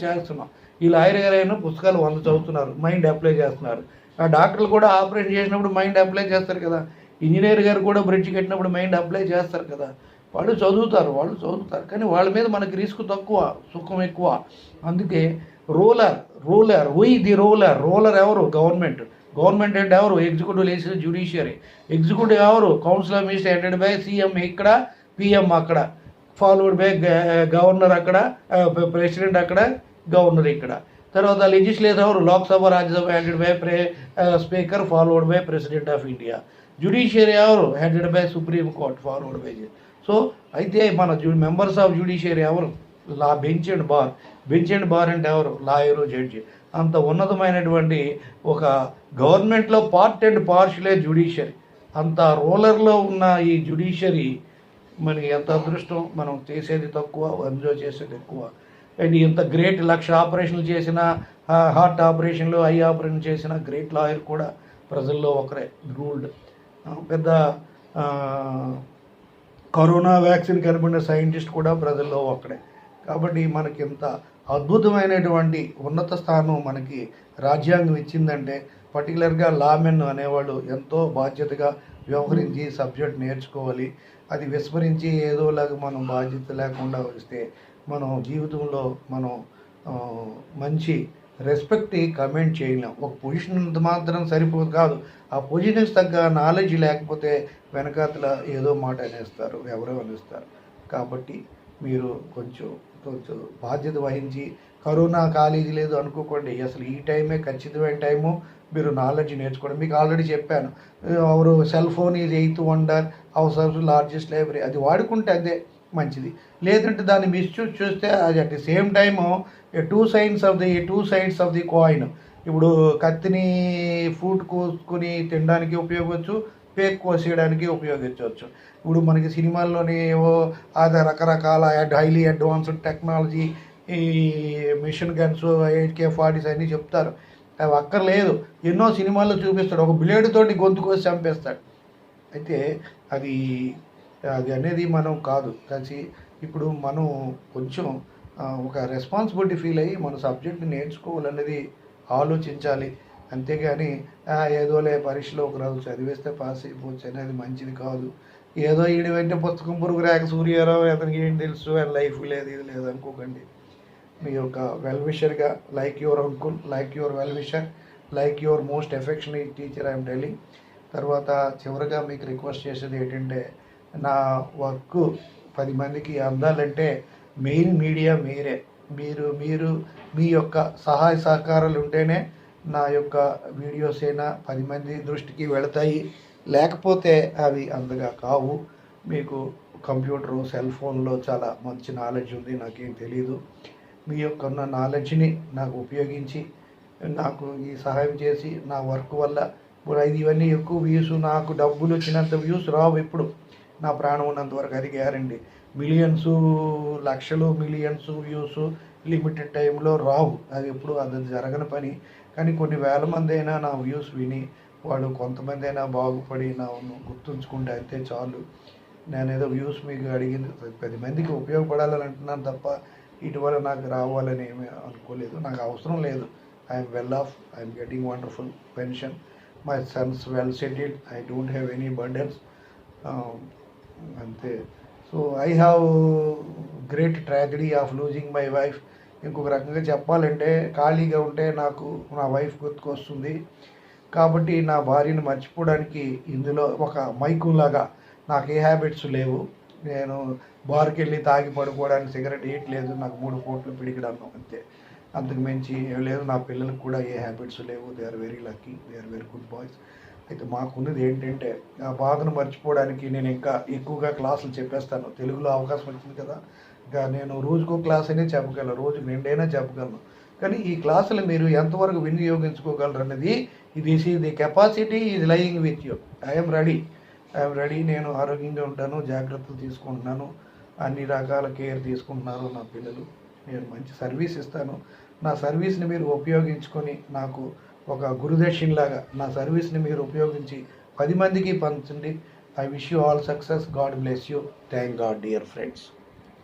చేస్తున్నాం. ఈ లాయర్ గారు అయినా పుస్తకాలు 100 చదువుతున్నారు, మైండ్ అప్లై చేస్తున్నారు. ఆ డాక్టర్లు కూడా ఆపరేషన్ చేసినప్పుడు మైండ్ అప్లై చేస్తారు కదా, ఇంజనీర్ గారు కూడా బ్రిడ్జ్ కట్టినప్పుడు మైండ్ అప్లై చేస్తారు కదా. వాళ్ళు చదువుతారు, కానీ వాళ్ళ మీద మనకి రిస్క్ తక్కువ, సుఖం ఎక్కువ. అందుకే రూలర్ ఎవరు? గవర్నమెంట్ అంటే ఎవరు? Executive legislative judiciary. ఎగ్జిక్యూటివ్ ఎవరు? Council of minister headed by CM ఇక్కడ, పిఎం అక్కడ, ఫాలోడ్ బై గవర్నర్ అక్కడ, ప్రెసిడెంట్ అక్కడ, గవర్నర్ ఇక్కడ. తర్వాత లెజిస్లేచర్ ఎవరు? Lok Sabha, Rajya Sabha headed by speaker, followed by president of India. Judiciary ఎవరు? Headed by supreme court, followed by. So అయితే మన మెంబర్స్ ఆఫ్ జ్యుడిషియరీ ఎవరు? బెంచ్ అండ్ బార్ అంటే ఎవరు? Lawyer, judge. అంత ఉన్నతమైనటువంటి ఒక గవర్నమెంట్లో పార్ట్ అండ్ పార్షలే జ్యుడిషియరీ. అంత రూలర్లో ఉన్న ఈ జ్యుడిషియరీ మనకి ఎంత అదృష్టం. మనం చేసేది తక్కువ, ఎంజాయ్ చేసేది ఎక్కువ. అండ్ ఇంత గ్రేట్ 1,00,000 ఆపరేషన్లు చేసిన, హార్ట్ ఆపరేషన్లు, ఐ ఆపరేషన్ చేసిన గ్రేట్ లాయర్ కూడా ప్రజల్లో ఒకరే. రూల్డ్ పెద్ద కరోనా వ్యాక్సిన్ కనిపెట్టిన సైంటిస్ట్ కూడా ప్రజల్లో ఒకడే. కాబట్టి మనకి ఇంత అద్భుతమైనటువంటి ఉన్నత స్థానం మనకి రాజ్యాంగం ఇచ్చిందంటే పర్టికులర్గా లామెన్ అనేవాళ్ళు ఎంతో బాధ్యతగా వ్యవహరించి సబ్జెక్ట్ నేర్చుకోవాలి. అది విస్మరించి ఏదోలాగా మనం బాధ్యత లేకుండా వస్తే మనం జీవితంలో మనం మంచి రెస్పెక్ట్ కమెంట్ చేయలేం. ఒక పొజిషన్ మాత్రం సరిపోదు కాదు, ఆ పొజిషన్కి తగ్గ నాలెడ్జ్ లేకపోతే వెనకాతల ఏదో మాట అనేస్తారు, ఎవరో అనేస్తారు. కాబట్టి మీరు కొంచెం బాధ్యత వహించి, కరోనా కాలేజీ లేదు అనుకోకండి. అసలు ఈ టైమే ఖచ్చితమైన టైము. మీరు నాలెడ్జ్ నేర్చుకోండి. మీకు ఆల్రెడీ చెప్పాను, ఎవరు cell phone is 8th wonder, house of largest library. అది వాడుకుంటే అదే మంచిది. లేదంటే దాన్ని మిస్యూజ్ చేస్తే అది at the same time two sides of the coin. ఇప్పుడు కత్తిని ఫ్రూట్ కోసుకొని తినడానికి ఉపయోగించవచ్చు, పేక్ కోసేయడానికి ఉపయోగించవచ్చు. ఇప్పుడు మనకి సినిమాల్లోని ఏవో అది రకరకాల హైలీ అడ్వాన్స్డ్ టెక్నాలజీ, ఈ మిషన్ గన్స్, 8K40s అన్నీ చెప్తారు. అవి అక్కర్లేదు. ఎన్నో సినిమాల్లో చూపిస్తాడు, ఒక బ్లేడ్ తోటి గొంతు కోసి చంపేస్తాడు. అయితే అది అనేది మనం కాదు కలిసి. ఇప్పుడు మనం కొంచెం ఒక రెస్పాన్సిబిలిటీ ఫీల్ అయ్యి మన సబ్జెక్ట్ని నేర్చుకోవాలనేది ఆలోచించాలి. అంతేగాని ఏదోలే పరీక్షలో ఒక రోజు చదివేస్తే పాస్ అయిపోవచ్చు అనేది మంచిది కాదు. ఏదో ఈడి వెంటే పుస్తకం పురుగు రేఖ సూర్యారావు, అతనికి ఏం తెలుసు, అని లైఫ్ లేదు, ఇది లేదు అనుకోకండి. మీ యొక్క వెల్ విషర్గా, like your uncle, like your well wisher, like your most affectionate teacher I'm telling. తర్వాత చివరిగా మీకు రిక్వెస్ట్ చేసేది ఏంటంటే, నా వర్క్ 10 మందికి అందాలంటే మెయిన్ మీడియా మీరే. మీరు మీ యొక్క సహాయ సహకారాలు ఉంటేనే నా యొక్క వీడియోస్ అయినా 10 మంది దృష్టికి వెళతాయి. లేకపోతే అవి అంతగా కావు. మీకు కంప్యూటరు, సెల్ ఫోన్లో చాలా మంచి నాలెడ్జ్ ఉంది, నాకేం తెలీదు. మీ యొక్క ఉన్న నాలెడ్జ్ని నాకు ఉపయోగించి నాకు ఈ సహాయం చేసి, నా వర్క్ వల్ల ఇప్పుడు ఇవన్నీ ఎక్కువ వ్యూస్, నాకు డబ్బులు వచ్చినంత వ్యూస్ రావు ఎప్పుడు, నా ప్రాణం ఉన్నంత వరకు, అది గ్యారంటీ. మిలియన్స్, లక్షలు, మిలియన్స్ వ్యూస్ లిమిటెడ్ టైంలో రావు, అది ఎప్పుడు అది జరగని పని. కానీ కొన్ని వేల మంది అయినా నా వ్యూస్ విని వాళ్ళు కొంతమంది అయినా బాగుపడి నా గుర్తుంచుకుంటే అంతే చాలు. నేనేదో వ్యూస్ మీకు అడిగింది 10 మందికి ఉపయోగపడాలని అంటున్నాను తప్ప ఇటీవల నాకు రావాలని ఏమీ అనుకోలేదు. నాకు అవసరం లేదు. I'm well off, I'm getting wonderful pension, my sons well settled, I don't have any burdens, అంతే. So I have great tragedy of losing my wife. ఇంకొక రకంగా చెప్పాలంటే, ఖాళీగా ఉంటే నాకు నా వైఫ్ గుర్తుకొస్తుంది. కాబట్టి నా భార్యను మర్చిపోవడానికి ఇందులో ఒక మైకులాగా, నాకు ఏ హ్యాబిట్స్ లేవు. నేను బార్కి వెళ్ళి తాగి పడుకోవడానికి సిగరెట్ వేయట్లేదు. నాకు 3 పూటలు పిడికిడన్నాం అంతే, అంతకు మించి ఏం లేదు. నా పిల్లలకు కూడా ఏ హ్యాబిట్స్ లేవు. They are very lucky, they are very good boys. అయితే మాకున్నది ఏంటంటే, ఆ బాధను మర్చిపోవడానికి నేను ఇంకా ఎక్కువగా క్లాసులు చెప్పేస్తాను. తెలుగులో అవకాశం వచ్చింది కదా, ఇంకా నేను రోజుకో క్లాస్ అయినా చెప్పగలను, రోజుకు 2 అయినా చెప్పగలను. కానీ ఈ క్లాసులు మీరు ఎంతవరకు వినియోగించుకోగలరు అన్నది, the capacity is lying with you. I'm ready. నేను ఆరోగ్యంగా ఉంటాను, జాగ్రత్తలు తీసుకుంటున్నాను, అన్ని రకాల కేర్ తీసుకుంటున్నారు నా పిల్లలు. నేను మంచి సర్వీస్ ఇస్తాను. నా సర్వీస్ని మీరు ఉపయోగించుకొని, నాకు ఒక గురుదక్షిణలాగా నా సర్వీస్ని మీరు ఉపయోగించి 10 మందికి పంచండి. I wish you all success. God bless you. Thank God dear friends.